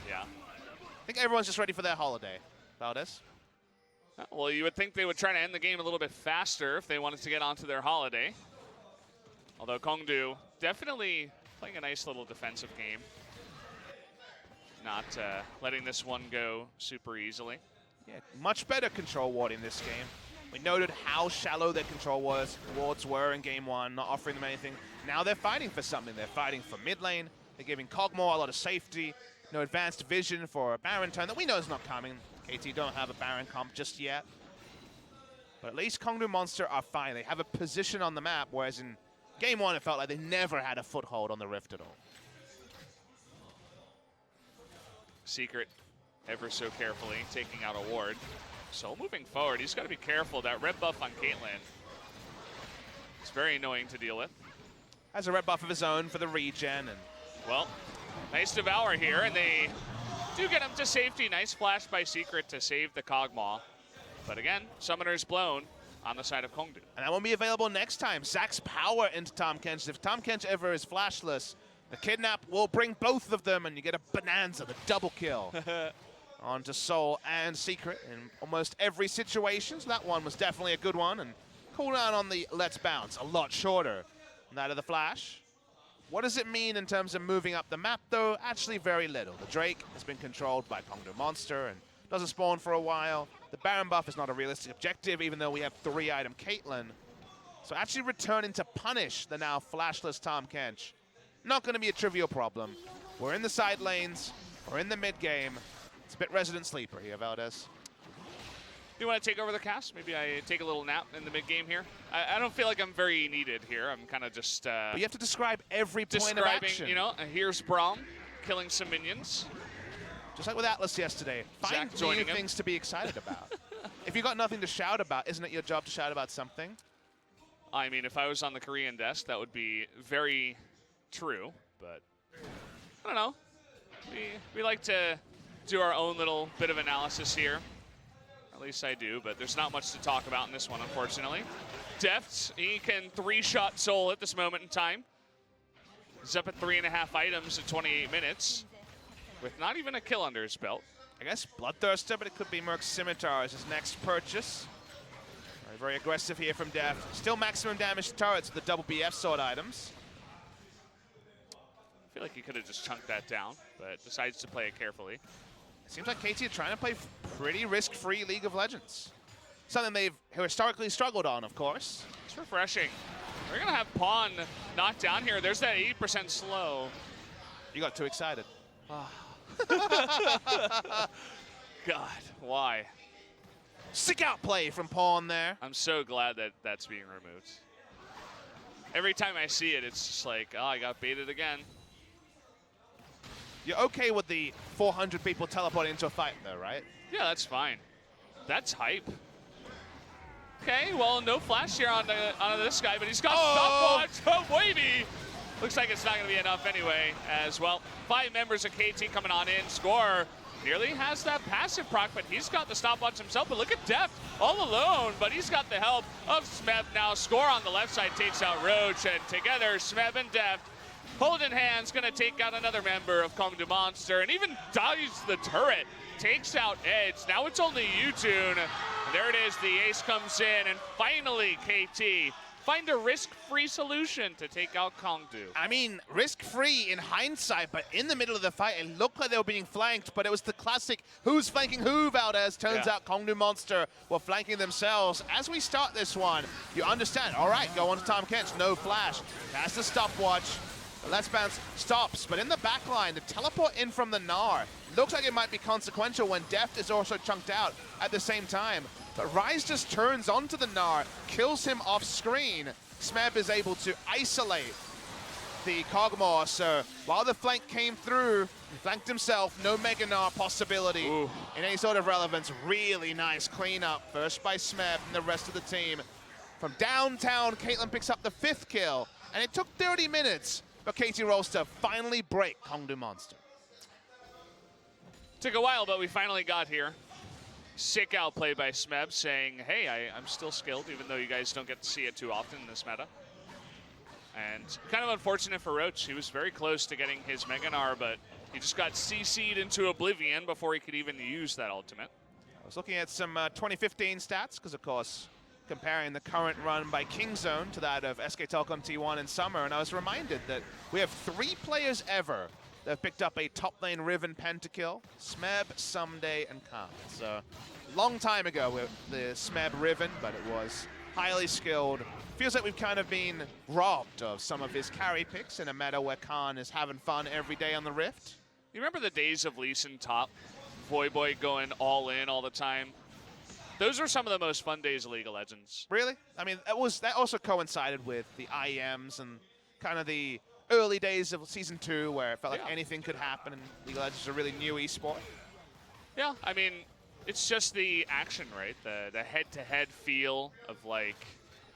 Yeah. I think everyone's just ready for their holiday. Valdez? Well, you would think they would try to end the game a little bit faster if they wanted to get onto their holiday. Although KONGDOO definitely playing a nice little defensive game. Not letting this one go super easily. Yeah, much better control ward in this game. We noted how shallow their control wards were in game one, not offering them anything. Now they're fighting for something. They're fighting for mid lane. They're giving Kog'Maw a lot of safety. No advanced vision for a Baron turn that we know is not coming. KT don't have a Baron comp just yet. But at least KONGDOO Monster are fine. They have a position on the map, whereas in game one it felt like they never had a foothold on the Rift at all. Secret ever so carefully taking out a ward. So moving forward, he's got to be careful. That red buff on Caitlyn, it's very annoying to deal with. Has a red buff of his own for the regen, and well, nice devour here, and they do get him to safety. Nice flash by Secret to save the Kog'Maw. But again, Summoner's blown on the side of KONGDOO. And that won't be available next time. Zac's power into Tahm Kench. If Tahm Kench ever is flashless, the kidnap will bring both of them, and you get a bonanza, the double kill. Onto SSol and Secret in almost every situation. So that one was definitely a good one, and cooldown on the Let's Bounce a lot shorter than that of the Flash. What does it mean in terms of moving up the map, though? Actually, very little. The Drake has been controlled by KONGDOO Monster and doesn't spawn for a while. The Baron buff is not a realistic objective, even though we have 3-item Caitlyn. So actually returning to punish the now flashless Tahm Kench, not going to be a trivial problem. We're in the side lanes. We're in the mid game. It's a bit resident sleeper here, Valdez. Do you want to take over the cast? Maybe I take a little nap in the mid game here. I don't feel like I'm very needed here. I'm kind of just but you have to describe every point of action. You know, here's Braum killing some minions. Just like with Atlas yesterday, find new things to be excited about. If you got nothing to shout about, isn't it your job to shout about something? I mean, if I was on the Korean desk, that would be very true. But I don't know. We like to do our own little bit of analysis here. At least I do, but there's not much to talk about in this one, unfortunately. Deft, he can 3-shot Soul at this moment in time. He's up at 3.5 items in 28 minutes with not even a kill under his belt. I guess Bloodthirster, but it could be Merc's Scimitar as his next purchase. Very, very aggressive here from Deft. Still maximum damage turrets with the double BF sword items. I feel like he could have just chunked that down, but decides to play it carefully. It seems like KT are trying to play pretty risk-free League of Legends. Something they've historically struggled on, of course. It's refreshing. We're going to have Pawn knocked down here. There's that 80% slow. You got too excited. God, why? Sick outplay from Pawn there. I'm so glad that that's being removed. Every time I see it, it's just like, oh, I got baited again. You're okay with the 400 people teleporting into a fight, though, right? Yeah, that's fine. That's hype. Okay, well, no flash here on this guy, but he's got stopwatch. Oh, wavy. Looks like it's not going to be enough anyway as well. 5 members of KT coming on in. Score nearly has that passive proc, but he's got the stopwatch himself. But look at Deft all alone, but he's got the help of Smeb now. Score on the left side takes out Roach, and together Smeb and Deft holding hands, going to take out another member of KONGDOO Monster, and even dives the turret. Takes out Edge. Now it's only Yutun. There it is. The ace comes in, and finally KT find a risk-free solution to take out KONGDOO. I mean, risk-free in hindsight, but in the middle of the fight, it looked like they were being flanked, but it was the classic who's flanking who, Valdez. Turns out KONGDOO Monster were flanking themselves. As we start this one, you understand, all right, go on to Tahm Kench, no flash. Has the stopwatch. Let's Bounce stops, but in the back line, the teleport in from the Gnar looks like it might be consequential when Deft is also chunked out at the same time. But Ryze just turns onto the Gnar, kills him off screen. Smeb is able to isolate the Kog'Maw, so while the flank came through, he flanked himself, no Mega Gnar possibility in any sort of relevance. Really nice cleanup, first by Smeb and the rest of the team. From downtown, Caitlyn picks up the 5th kill, and it took 30 minutes for KT Rolster finally break KONGDOO Monster. Took a while, but we finally got here. Sick outplay by Smeb saying, hey, I'm still skilled, even though you guys don't get to see it too often in this meta. And kind of unfortunate for Roach. He was very close to getting his Mega Gnar, but he just got CC'd into oblivion before he could even use that ultimate. I was looking at some 2015 stats, because of course, comparing the current run by Kingzone to that of SK Telecom T1 in summer, and I was reminded that we have 3 players ever that have picked up a top lane Riven pentakill: Smeb, Someday, and Khan. So, long time ago with the Smeb Riven, but it was highly skilled. Feels like we've kind of been robbed of some of his carry picks in a meta where Khan is having fun every day on the Rift. You remember the days of Lee Sin top? Voyboy going all in all the time? Those were some of the most fun days of League of Legends. Really? I mean, that also coincided with the IEMs and kind of the early days of Season 2 where it felt like anything could happen, and League of Legends is a really new esport. Yeah, I mean, it's just the action, right? The head-to-head feel of, like,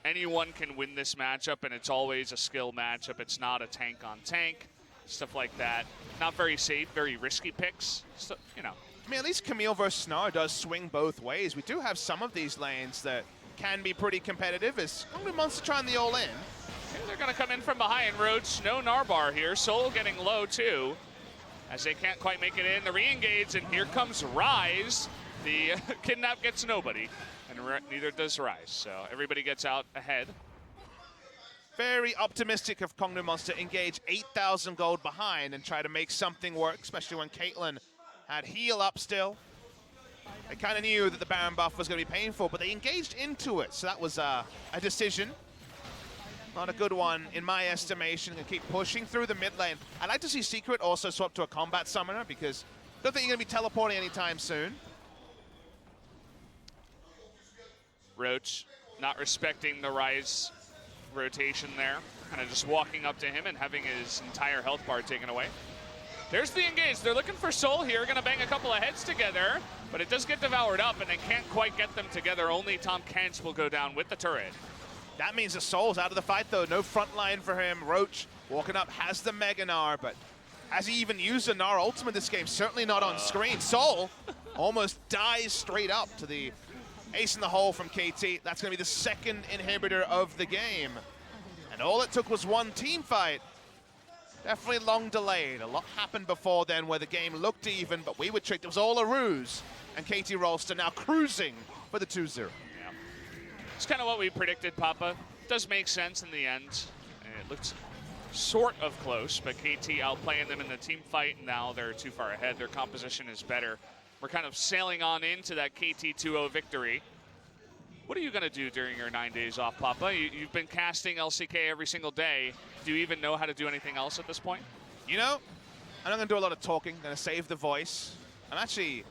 anyone can win this matchup, and it's always a skill matchup. It's not a tank-on-tank, stuff like that. Not very safe, very risky picks, so, you know. I mean, at least Camille versus Gnar does swing both ways. We do have some of these lanes that can be pretty competitive. Is KONGDOO Monster trying the all-in? They're going to come in from behind. Roach, no Gnar bar here. Soul getting low, too, as they can't quite make it in. The re-engage, and here comes Ryze. The kidnap gets nobody. and neither does Ryze. So everybody gets out ahead. Very optimistic of KONGDOO Monster engage 8,000 gold behind and try to make something work, especially when Caitlyn had heal up still. They kind of knew that the Baron buff was going to be painful, but they engaged into it, so that was a decision. Not a good one, in my estimation. Going to keep pushing through the mid lane. I'd like to see Secret also swap to a combat summoner, because I don't think you're going to be teleporting anytime soon. Roach not respecting the Ryze rotation there. Kind of just walking up to him and having his entire health bar taken away. There's the engage. They're looking for Soul here. Going to bang a couple of heads together, but it does get devoured up, and they can't quite get them together. Only Tahm Kench will go down with the turret. That means the Soul's out of the fight, though. No front line for him. Roach walking up, has the Mega Gnar, but has he even used a Gnar ultimate this game? Certainly not on screen. Soul almost dies straight up to the ace in the hole from KT. That's going to be the second inhibitor of the game. And all it took was one team fight. Definitely long delayed. A lot happened before then where the game looked even, but we were tricked. It was all a ruse. And KT Rolster now cruising for the 2-0. Yeah. It's kind of what we predicted, Papa. Does make sense in the end. It looks sort of close, but KT outplaying them in the team fight. Now they're too far ahead. Their composition is better. We're kind of sailing on into that KT 2-0 victory. What are you going to do during your 9 days off, Papa? You've been casting LCK every single day. Do you even know how to do anything else at this point? You know, I'm not going to do a lot of talking. I'm going to save the voice. I'm actually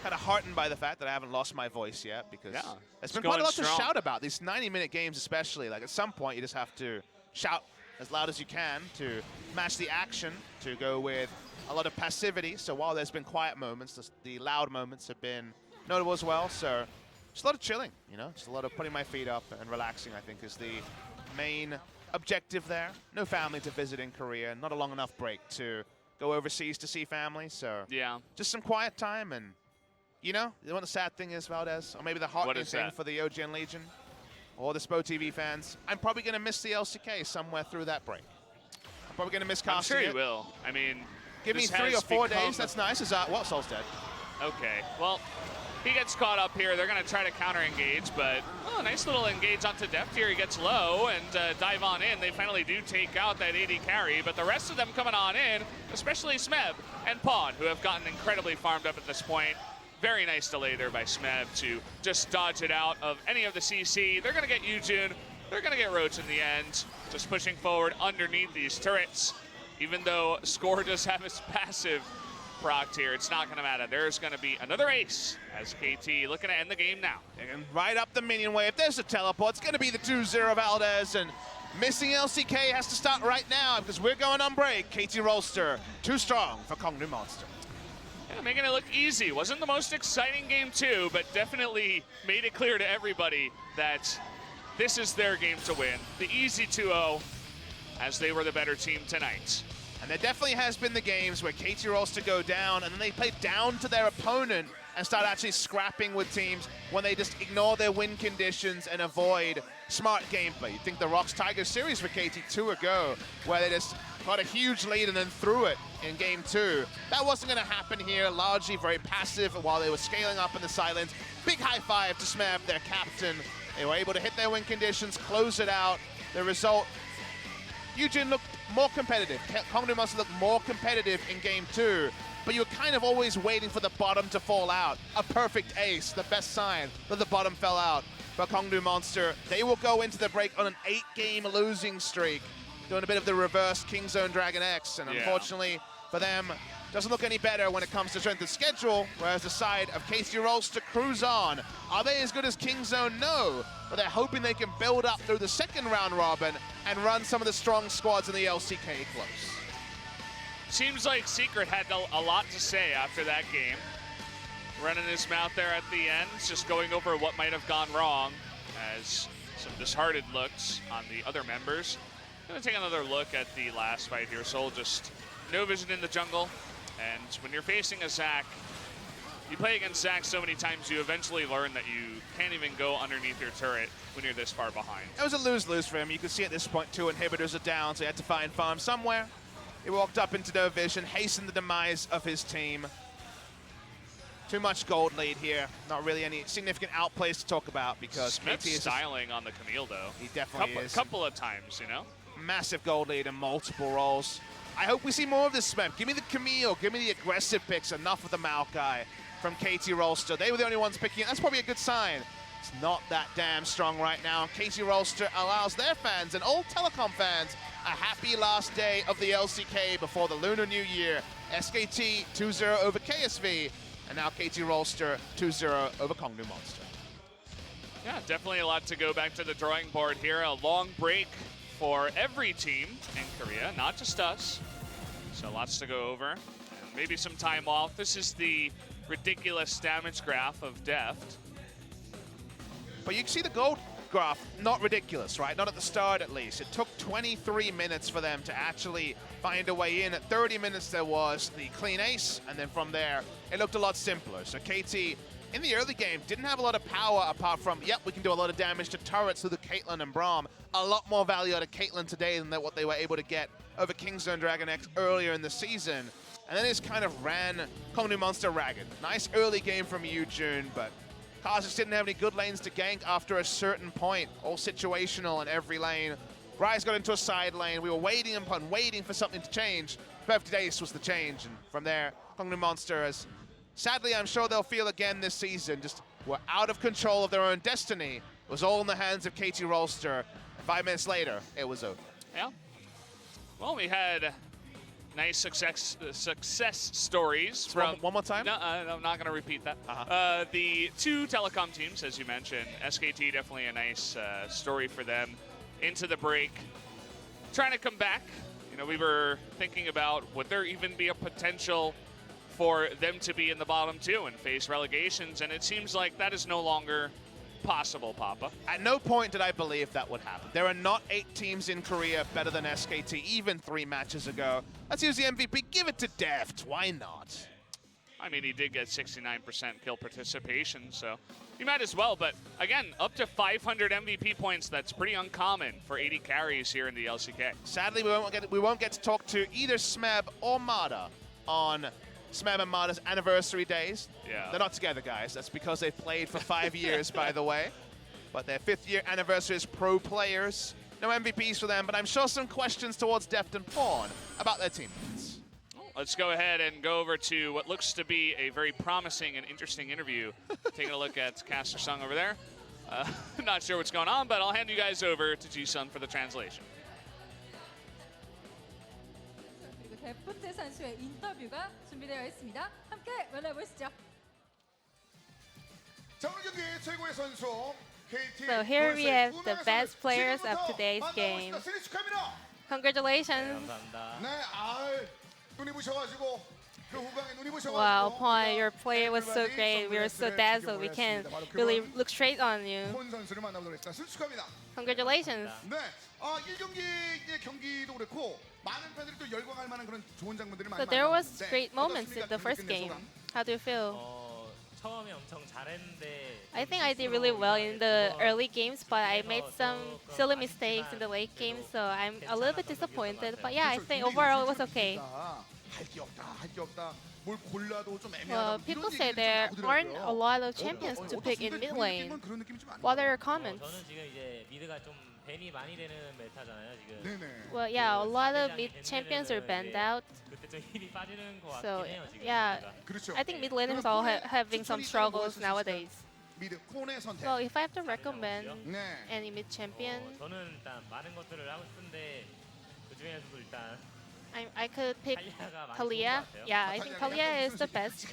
kind of heartened by the fact that I haven't lost my voice yet, because there's been quite a lot to shout about. These 90-minute games especially. Like, at some point, you just have to shout as loud as you can to match the action, to go with a lot of passivity. So while there's been quiet moments, the loud moments have been notable as well. So just a lot of chilling, you know, just a lot of putting my feet up and relaxing, I think, is the main objective there. No family to visit in Korea, not a long enough break to go overseas to see family, so yeah, just some quiet time. And you know what the sad thing is, Valdez, or maybe the heartening thing for the OGN Legion or the Spo TV fans, I'm probably going to miss the LCK somewhere through that break. I'm probably going to miss casting. I'm sure you will. I mean, give me 3 or 4 days. That's nice. Is that what? Soul's dead. Okay, well, he gets caught up here. They're going to try to counter-engage, but nice little engage onto Deft here. He gets low and dive on in. They finally do take out that AD carry, but the rest of them coming on in, especially Smeb and Pawn, who have gotten incredibly farmed up at this point. Very nice delay there by Smeb to just dodge it out of any of the CC. They're going to get Yujun. They're going to get Roach in the end. Just pushing forward underneath these turrets. Even though Score does have his passive procced here, it's not going to matter. There's going to be another ace as KT looking to end the game now. And right up the minion wave. There's a teleport. It's going to be the 2-0 Valdez, and missing LCK has to start right now because we're going on break. KT Rolster, too strong for KONGDOO Monster. Yeah, making it look easy. Wasn't the most exciting game too, but definitely made it clear to everybody that this is their game to win. The easy 2-0 as they were the better team tonight. And there definitely has been the games where KT Rolster go down and then they play down to their opponent and start actually scrapping with teams when they just ignore their win conditions and avoid smart gameplay. You think the Rocks Tigers series for KT 2 ago, where they just got a huge lead and then threw it in game 2. That wasn't going to happen here. Largely very passive while they were scaling up in the silence. Big high five to Smeb, their captain. They were able to hit their win conditions, close it out. The result, Yujin looked more competitive. KONGDOO Monster looked more competitive in game 2, but you were kind of always waiting for the bottom to fall out. A perfect ace, the best sign that the bottom fell out. But KONGDOO Monster, they will go into the break on an 8-game losing streak, doing a bit of the reverse Kingzone Dragon X, and unfortunately for them, doesn't look any better when it comes to strength of schedule, whereas the side of KT Rolster cruise on. Are they as good as Kingzone? No, but they're hoping they can build up through the second round robin and run some of the strong squads in the LCK close. Seems like Secret had a lot to say after that game. Running his mouth there at the end, just going over what might have gone wrong, as some disheartened looks on the other members. Gonna take another look at the last fight here. Soul just no vision in the jungle, and when you're facing a Zac, you play against Zac so many times, you eventually learn that you can't even go underneath your turret when you're this far behind. It was a lose-lose for him. You could see at this point 2 inhibitors are down, so he had to find farm somewhere. He walked up into no vision, hastened the demise of his team. Too much gold lead here. Not really any significant outplays to talk about because Smeb's KT is styling on the Camille, though. He definitely is. Couple of times, you know? Massive gold lead and multiple roles. I hope we see more of this Smeb. Give me the Camille, give me the aggressive picks. Enough of the Maokai from KT Rolster. They were the only ones picking it. That's probably a good sign. It's not that damn strong right now. KT Rolster allows their fans and all telecom fans a happy last day of the LCK before the Lunar New Year. SKT 2-0 over KSV, and now KT Rolster 2-0 over KONGDOO Monster. Yeah, definitely a lot to go back to the drawing board here. A long break for every team in Korea, not just us. So lots to go over. And maybe some time off. This is the ridiculous damage graph of Deft. But you can see the gold graph, not ridiculous, right? Not at the start, at least. It took 23 minutes for them to actually find a way in. At 30 minutes, there was the clean ace, and then from there, it looked a lot simpler. So KT, in the early game, didn't have a lot of power apart from, yep, we can do a lot of damage to turrets through the Caitlyn and Braum. A lot more value out of Caitlyn today than what they were able to get over KingZone Dragon X earlier in the season. And then it's kind of ran KONGDOO Monster ragged. Nice early game from Yujun, but Kha'Zix didn't have any good lanes to gank after a certain point. All situational in every lane. Ryze got into a side lane. We were waiting upon waiting for something to change. Perfect Ace was the change. And from there, KONGDOO Monster has, sadly, I'm sure they'll feel again this season, just were out of control of their own destiny. It was all in the hands of KT Rolster. 5 minutes later, it was over. Yeah. Well, we had nice success stories from... One more time? No, I'm not going to repeat that. The two telecom teams, as you mentioned, SKT, definitely a nice story for them. Into the break, trying to come back. You know, we were thinking about would there even be a potential for them to be in the bottom two and face relegations, and it seems like that is no longer possible, Papa. At no point did I believe that would happen. There are not 8 teams in Korea better than SKT, even 3 matches ago. Let's use the MVP. Give it to Deft. Why not? I mean, he did get 69% kill participation, so you might as well. But again, up to 500 MVP points, that's pretty uncommon for 80 carries here in the LCK. Sadly, we won't get to talk to either Smeb or Mada on Smeb and Mada's anniversary days. Yeah. They're not together, guys. That's because they've played for 5 years, by the way. But their 5th year anniversary as pro players. No MVPs for them, but I'm sure some questions towards Deft and Pawn about their teammates. Let's go ahead and go over to what looks to be a very promising and interesting interview. Taking a look at Caster Sung over there. Not sure what's going on, but I'll hand you guys over to Ji-Sun for the translation. 데프트 선수의 인터뷰가 준비되어 있습니다. 함께 만나보시죠. So here we have the best players of today's game. Congratulations. Wow, Pawn, your play was so great. We were so dazzled. We can't really look straight on you. Congratulations. So there was great moments in the first game. How do you feel? I think I did really well in the early games, but I made some silly mistakes in the late game, so I'm a little bit disappointed. But yeah, I think overall it was okay. Well, people say there aren't a lot of champions to pick in mid lane. What are your comments? Well, yeah, a lot of mid champions are banned out. So, yeah, I think mid laners are all having some struggles nowadays. Well, if I have to recommend any mid champion, I could pick Taliyah. Yeah, I think Taliyah is the best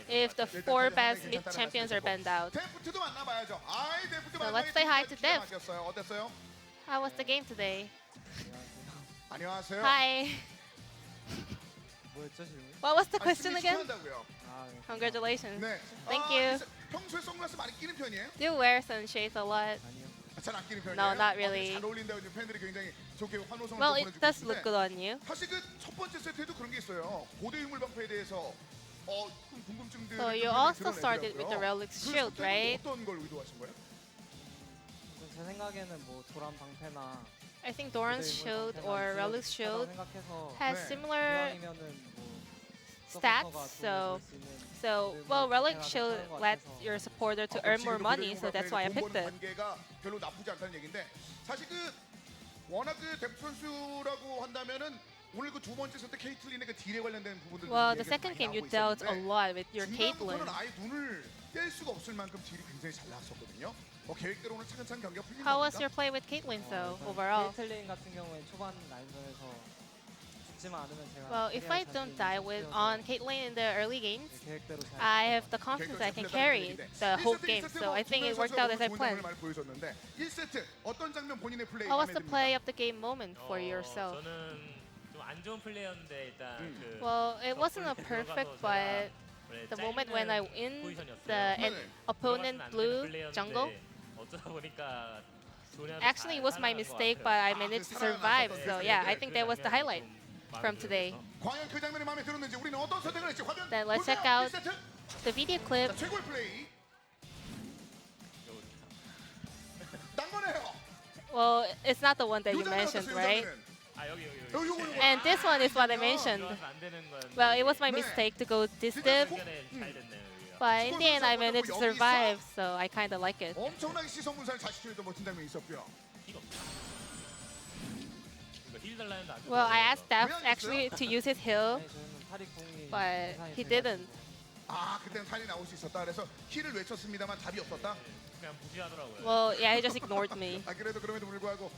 if the 4 best mid champions are banned out. So let's say hi to Deft. How was the game today? Hi. What was the question again? Congratulations. Thank you. Do you wear sunshades a lot? No, not really. Well, it does look good on you. So you also started with the Relic Shield, right? I think Doran's Shield or Relic's Shield has similar stats. So well, Relic should let your supporter to earn more money, so that's why I picked it. 관계가 별로 나쁘지 않다는 얘기인데 사실 그 워낙 그 뎁 선수라고 한다면은 오늘 그 두 번째 세트 케이틀린의 그 딜에 관련된 부분들 Well, the second game you dealt a lot with your Caitlyn. 중간부터는 아예 눈을 뗄 수가 없을 만큼 딜이 굉장히 잘 나왔었거든요. 계획대로는 차근차근 경기가 풀린 How was 겁니다. your play with Caitlyn, though, overall? 케이틀린 같은 경우에 초반 라인전에서 죽지만 않으면 제가 Well, if I don't die on Caitlyn in the early games, 계획대로 잘 I have the confidence I can carry the whole game. So I think it worked out as I planned. 1세트 어떤 장면 본인의 플레이 How was the play of the game moment for yourself? 저는 좀 안 좋은 플레이였는데 일단 그 Well, it wasn't a perfect, but the moment when I in the opponent blue jungle, 어쩌다 보니까 actually it was my mistake, but I managed to survive. So yeah, I think that was the highlight from today. 과연 그 장면이 마음에 들었는지 우리는 어떤 선택을 했지? 화면 Then let's check 볼까요? out 1세트? the video clip. 자, 최고의 플레이. 난 거네요. Well, it's not the one that you mentioned, right? 아 여기 And this one is what I mentioned. 안 되는 건 Well, it was my mistake to go this deep, 잘 됐네요. but in the end I managed to survive, so I kind of like it. 엄청나게 시선 분산을 잘 시켜줬던 멋진 장면이 있었고요. 힐 달라는데 안 Well, I asked Deft actually to use his heal, 네, 저는 탈이 공이 but he 이상이 didn't. 아, 그때는 탈이 나올 수 있었다. 그래서 힐을 외쳤습니다만 답이 없었다. 그냥 무시하더라고요. Well, yeah, he just ignored me. 아, 그래도 그럼에도 불구하고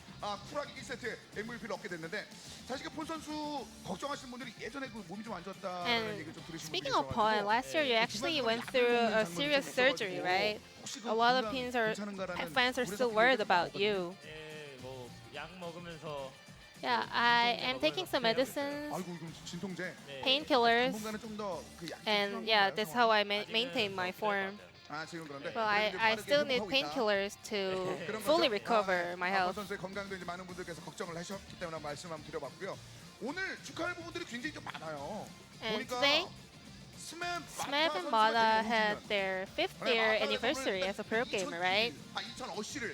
쿨하게 1세트 MVP를 얻게 됐는데 사실 그 폰 선수 걱정하시는 분들이 예전에 그 몸이 좀 안 좋았다는 And 얘기를 좀 들으신 분들이 speaking of Pawn, last year you actually went through a serious surgery, right? A lot of fans are still worried about you. 예, 뭐약 먹으면서 Yeah, I am taking some medicines, 아이고 이건 진통제. painkillers, 당분간은 좀더그 약. and yeah, that's how I maintain my form. 아, 지금 그런데. Well, I still need painkillers to fully recover my 폰 health. 선수의 건강도 이제 많은 분들께서 걱정을 하셨기 때문에 말씀 한번 드려봤고요. 오늘 축하할 부분들이 굉장히 좀 많아요. And 보니까 today, Smeb Smeb and Mata had their 5th year anniversary as a pro gamer, right?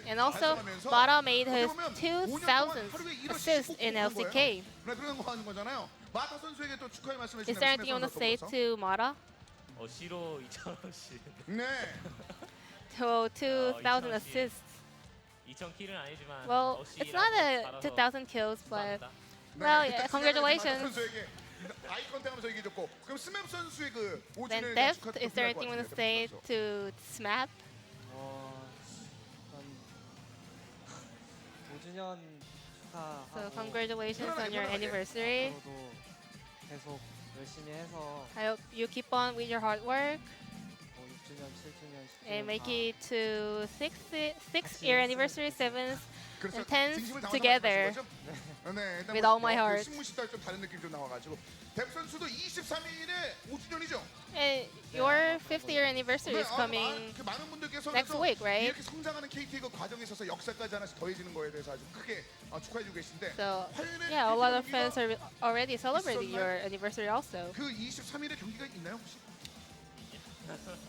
And also, Mata made his 2000th assist in LCK. Is there anything you want to say to Mata? 시로 2,000원씩. 네. To 2000 assists. 2,000킬은 아니지만 Well, it's not a 2000 kills, but well, yeah, congratulations. 아이 컨택하면서 얘기해줬고 그럼 스맵 선수의 그 Then 5주년을 Deft, is there anything you want to say to Smeb? 5주년 축하하고 So congratulations on your anniversary. 앞으로도 계속 열심히 해서 I hope you keep on with your hard work 6주년, 7주년, 10주년 and make it to 6th year anniversary, 7th and 10th 진심을 담아서 together. 말씀하신 거죠? 네, 일단 with all my 그 heart. 신문시달 좀 다른 느낌 좀 나와가지고 뎁 선수도 23일에 5주년이죠? And your 5th year anniversary is coming 많은 분들께서 next week, right? 이렇게 성장하는 KT의 그 과정에 있어서 역사까지 하나씩 더해지는 거에 대해서 아주 크게 축하해주고 계신데 So yeah, a lot of fans are already celebrating your anniversary also. 그 23일에 경기가 있나요 혹시?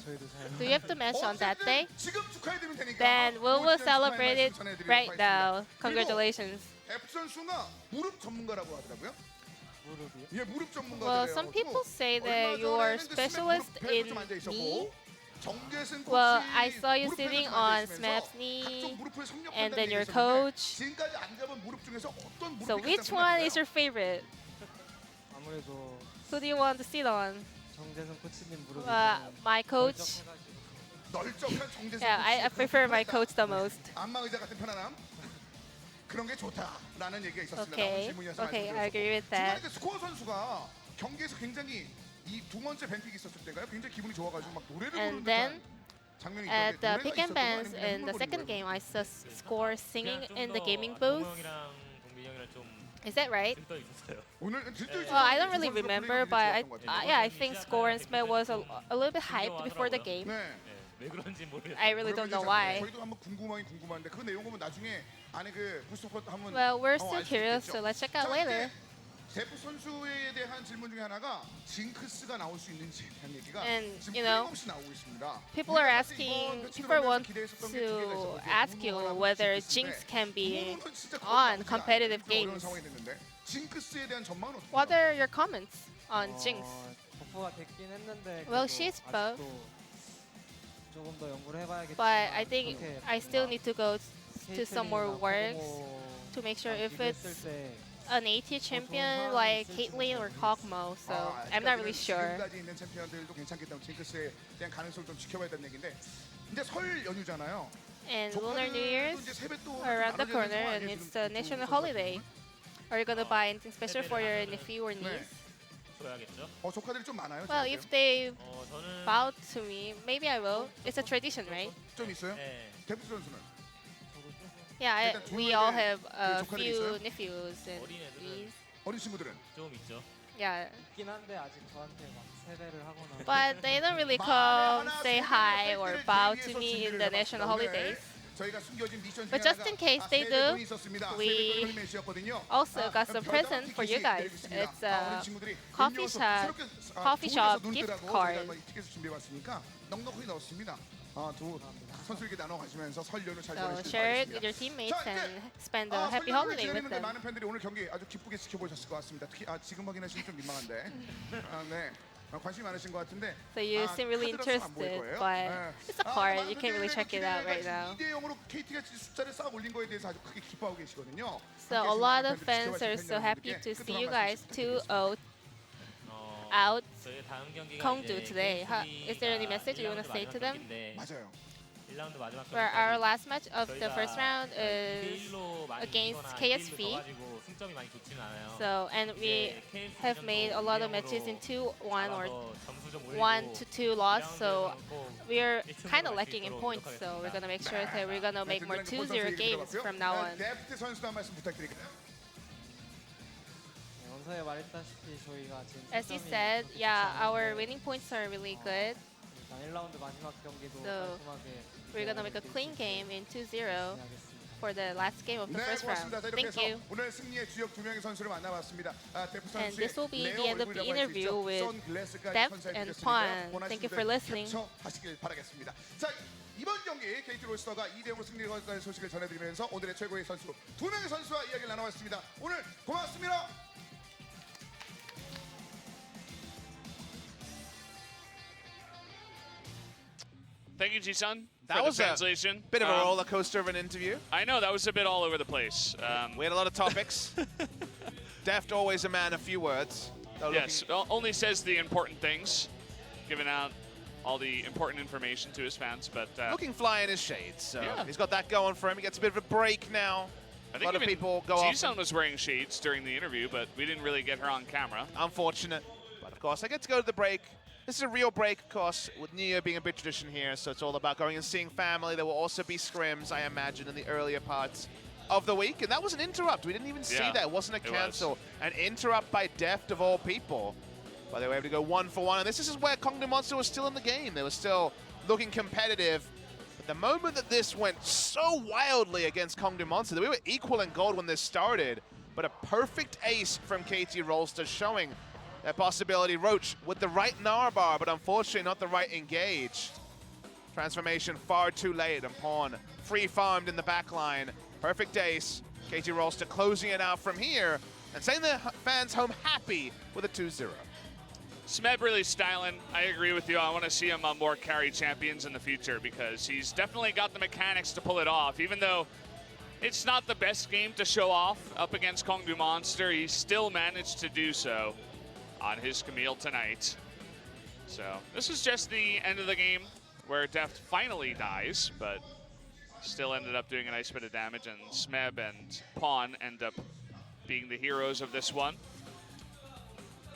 저희도 잘 Do you have to match on that day? 지금 축하해드리면 되니까 Then we will 5주년 celebrate it 축하의 말씀 right 전해드리도록 now. 하겠습니다. Congratulations. 뎁 선수가 무릎 전문가라고 하더라고요. 무릎이요? 예, 무릎 전문가래요. Well, some people say that you are specialist in knee. Well, I saw you sitting on Smeb's knee, and then your coach. 지금까지 안 잡은 무릎 중에서 어떤 무릎이 So which one is your favorite? 아무래도 Who do you want to sit on? 정재승 코치님 무릎이 My coach. 널쩍한 정재승 Yeah, I prefer my coach the most. 안마 의자 같은 편안함. 그런 게 좋다라는 얘기가 있었습니다. Okay, okay, I agree with that. 중간에 스코어 선수가 경기에서 굉장히 이 두 번째 뱅픽이 있었을 때가요. 굉장히 기분이 좋아가지고 막 노래를 And 부르는 then 듯한 장면이 at the 있던데 pick and bans in the second game, I saw Score singing in the gaming booth. 형이랑 동민이 형이랑 좀 Is that right? 들떠 있었어요. 오늘 들떠 Well, I don't really remember, but yeah, I think Score and Smeb was a little bit hyped before the game. 네. 왜 그런지 모르겠어요. I really don't know why. 저희도 한번 궁금한데 그 내용 보면 나중에 안에 그 부스터 한번 Well, we're still curious, so let's check out later. 데프 선수에 대한 질문 중에 하나가 징크스가 나올 수 있는지에 대한 얘기가 And, 지금 you know, 끊임없이 나오고 있습니다. People want to ask you whether Jinx can be on competitive games. 징크스에 대한 전망은 어떻게? What are your comments? on Jinx. 버프가 됐긴 했는데 Well, 그래도 she's both. 아직도 조금 더 연구를 해봐야겠지만 But I think 그렇게 I still need to go to some more 케이틀린이나 works 코그모 to make sure if 비교했을 it's 때 an AT champion like Caitlyn or Kog'Maw. So I'm not really sure. 지금까지 있는 챔피언들도 괜찮기 때문에 징크스에 대한 가능성을 좀 지켜봐야 된다는 얘기인데 이제 설 연휴잖아요. And Lunar New Year's 이제 세뱃돈을 are around the 나눠야 되는 corner, 상황 and 아니에요, it's 지금 a national 선수들 holiday. 같은 Are you gonna buy anything special for your nephew or niece? 줘야겠죠. 조카들이 좀 많아요. Well, 지금. if they 저는 bow to me, maybe I will. It's a tradition, right? 좀 있어요. 네. 데프트 선수는 Yeah, 일단 we all 조카에게 have a 조카들이 few 있어요? nephews and 어린애들은 niece. 어린 친구들은 좀 있죠. Yeah, 있긴 한데 아직 저한테 막 세배를 하거나 but they don't really come say hi or bow to me in the national holidays. 저희가 숨겨진 미션 But just in case they do, we we also got some present for you guys. It's a coffee shop gift card. 티켓을 준비해봤으니까 넉넉히 넣었습니다. 두 선수에게 나눠 가시면서 설 연휴 잘 So 보내시길 share it with 바라겠습니다. your teammates 자, and 이제 spend a happy holiday with them. 많은 팬들이 오늘 경기 아주 기쁘게 지켜보셨을 것 같습니다. 특히 지금 확인하시면 좀 민망한데, 네. 관심이 많으신 것 같은데. So you seem really interested, but it's a card. You can't really check it out right now. 2대 0으로 KT가 숫자를 쌓아 올린 거에 대해서 아주 크게 기뻐하고 계시거든요. So a lot of fans are so happy to see you guys 2-0 out 저희 다음 경기가 KONGDOO 이제 today. Is there any KT가 message you want to say to them? 맞아요. 1라운드 마지막 Where our last match of the first round is against KSV. 승점이 많이 좋지는 않아요. So and we have made a lot of matches in 2-1 or 1-2 loss. So we're kind of lacking in points. So we're gonna make sure that we're gonna make more 2-0 games from now on. 데프트 선수도 한 말씀 부탁드릴게요. 원서에 말했다시피 저희가 지금 As you said, yeah, our winning points are really good. 1라운드 마지막 경기도 So 깔끔하게 we're gonna make a clean game in 2-0 진행하겠습니다. for the last game of the 네, first round. 고맙습니다. 자, 이렇게 Thank 해서 you. 오늘 승리의 주역 두 명의 선수를 만나봤습니다. 데프트 And 선수의 this will be 레어 the end of the 얼굴이라고 할수 interview 있죠. with 선글라스까지 Deft 선사해 and 드렸으니까요. Pawn. 원하시는 Thank you 분들 for listening. 캡처하시길 바라겠습니다. 자, 이번 경기 KT 롤스터가 2대 0으로 승리한 소식을 전해드리면서 오늘의 최고의 선수 두 명의 선수와 이야기를 나눠봤습니다. 오늘 고맙습니다. Thank you, Ji-sun, That for was the a translation. Bit of a roller coaster of an interview. I know, that was a bit all over the place. We had a lot of topics. Deft, always a man of few words. Though Yes, only says the important things, giving out all the important information to his fans. But looking fly in his shades. So Yeah. he's got that going for him. He gets a bit of a break now. I A think lot of even people go off. Ji-sun was wearing shades during the interview, but we didn't really get her on camera. Unfortunate. But of course, I get to go to the break. This is a real break, of course, with New Year being a big tradition here. So it's all about going and seeing family. There will also be scrims, I imagine, in the earlier parts of the week. And that was an interrupt. We didn't even see Yeah, that. It wasn't a it was. cancel. An interrupt by Deft, of all people. But they were able to go 1-for-1. And this is where KONGDOO Monster was still in the game. They were still looking competitive. But the moment that this went so wildly against KONGDOO Monster, that we were equal in gold when this started. But a perfect ace from KT Rolster showing that possibility. Roach with the right Gnar bar, but unfortunately not the right engage. Transformation far too late, and Pawn free farmed in the back line. Perfect ace. KT Rolster closing it out from here and sending the fans home happy with a 2-0. Smeb really styling. I agree with you. I want to see him on more carry champions in the future because he's definitely got the mechanics to pull it off. Even though it's not the best game to show off up against KONGDOO Monster, he still managed to do so on his Camille tonight. So this is just the end of the game where Deft finally dies, but still ended up doing a nice bit of damage, and Smeb and Pawn end up being the heroes of this one.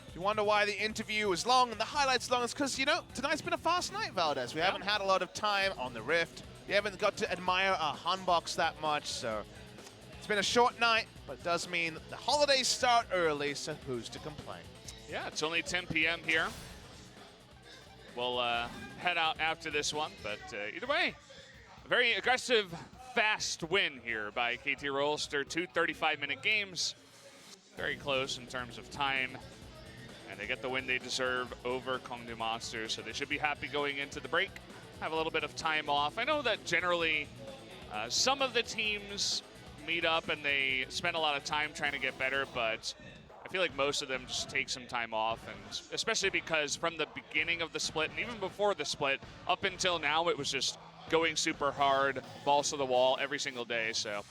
If you wonder why the interview was long and the highlights long, it's because, you know, tonight's been a fast night, Valdez. We haven't had a lot of time on the Rift. We haven't got to admire our Hunbox that much, so it's been a short night, but it does mean that the holidays start early, so who's to complain? Yeah, it's only 10 p.m. here. We'll head out after this one, but either way, a very aggressive, fast win here by KT Rolster. 2 35-minute games, very close in terms of time, and they get the win they deserve over KONGDOO Monster, so they should be happy going into the break, have a little bit of time off. I know that generally some of the teams meet up and they spend a lot of time trying to get better, but I feel like most of them just take some time off, and especially because from the beginning of the split, and even before the split, up until now, it was just going super hard, balls to the wall every single day. So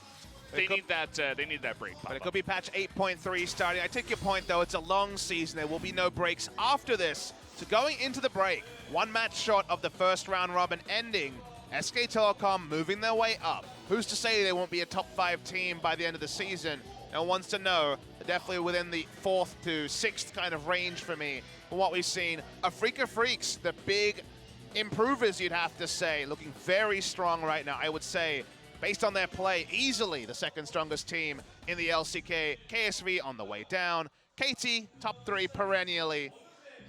they need that break. But it could be patch 8.3 starting. I take your point, though. It's a long season. There will be no breaks after this. So going into the break, one match short of the first round robin ending, SK Telecom moving their way up. Who's to say they won't be a top 5 team by the end of the season? No one wants to know. They're definitely within the 4th to 6th kind of range for me from what we've seen. FLICKR Freaks, the big improvers, you'd have to say, looking very strong right now. I would say, based on their play, easily the 2nd strongest team in the LCK. KSV on the way down. KT, top 3 perennially.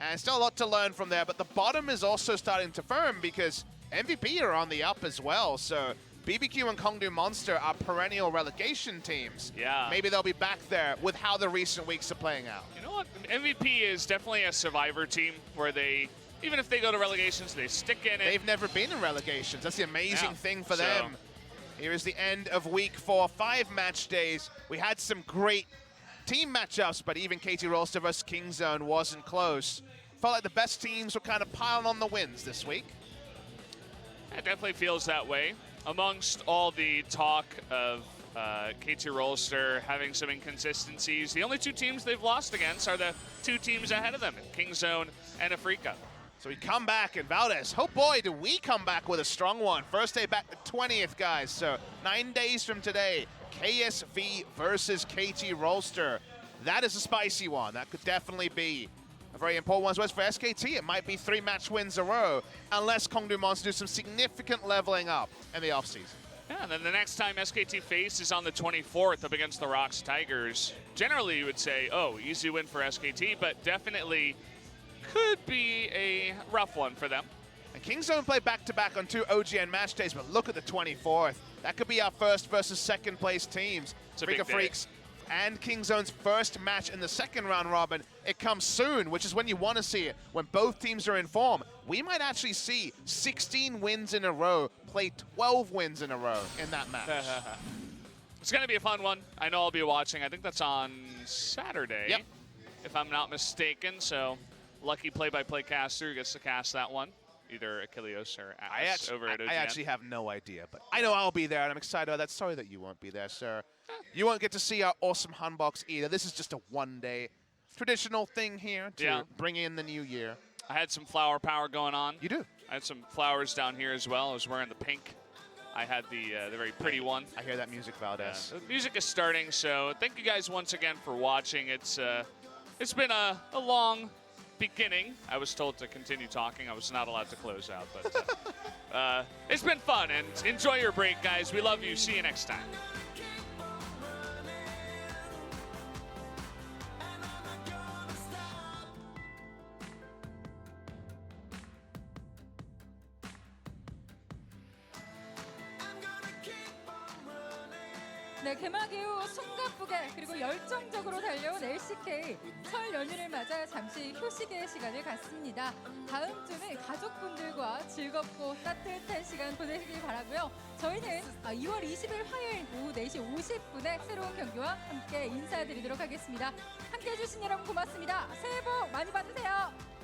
And still a lot to learn from there, but the bottom is also starting to firm because MVP are on the up as well. So BBQ and KONGDOO Monster are perennial relegation teams. Yeah. Maybe they'll be back there with how the recent weeks are playing out. You know what? MVP is definitely a survivor team where they, even if they go to relegations, they stick in it. They've never been in relegations. That's the amazing thing for So- them. Here is the end of week 4, 5 match days. We had some great team matchups, but even KT Rolster versus Kingzone wasn't close. Felt like the best teams were kind of piling on the wins this week. It definitely feels that way. Amongst all the talk of KT Rolster having some inconsistencies, the only 2 teams they've lost against are the 2 teams ahead of them, Kingzone and Afrika. So we come back, and Valdez, oh boy, do we come back with a strong one. First day back the 20th, guys. So 9 days from today, KSV versus KT Rolster. That is a spicy one. That could definitely be a very important one. Whereas for SKT, it might be 3 match wins a row, unless KONGDOO Monster do some significant leveling up in the offseason. Yeah, and then the next time SKT face is on the 24th up against the Rocks Tigers. Generally, you would say, oh, easy win for SKT, but definitely could be a rough one for them. And Kingzone play back-to-back on 2 OGN match days, but look at the 24th. That could be our first versus second place teams. It's a big FLICKR day. Freaks and Kingzone's first match in the 2nd round robin. It comes soon, which is when you want to see it, when both teams are in form. We might actually see 16 wins in a row, play 12 wins in a row in that match. It's going to be a fun one. I know I'll be watching. I think that's on Saturday, Yep. if I'm not mistaken. So lucky play-by-play caster gets to cast that one, either Achilles or Atlas over at OGN. I actually have no idea, but I know I'll be there, and I'm excited about that. Sorry that you won't be there, sir. You won't get to see our awesome Hunbox either. This is just a one-day traditional thing here to bring in the new year. I had some flower power going on. You do? I had some flowers down here as well. I was wearing the pink. I had the very pretty one. I hear that music, Valdez. The music is starting, so thank you guys once again for watching. It's been a long beginning. I was told to continue talking. I was not allowed to close out, but it's been fun, and enjoy your break, guys. We love you. See you next time. 네, 개막 이후 숨가쁘게 그리고 열정적으로 달려온 LCK 설 연휴를 맞아 잠시 휴식의 시간을 갖습니다. 다음 주는 가족분들과 즐겁고 따뜻한 시간 보내시길 바라고요. 저희는 2월 20일 화요일 오후 4시 50분에 새로운 경기와 함께 인사드리도록 하겠습니다. 함께해 주신 여러분 고맙습니다. 새해 복 많이 받으세요.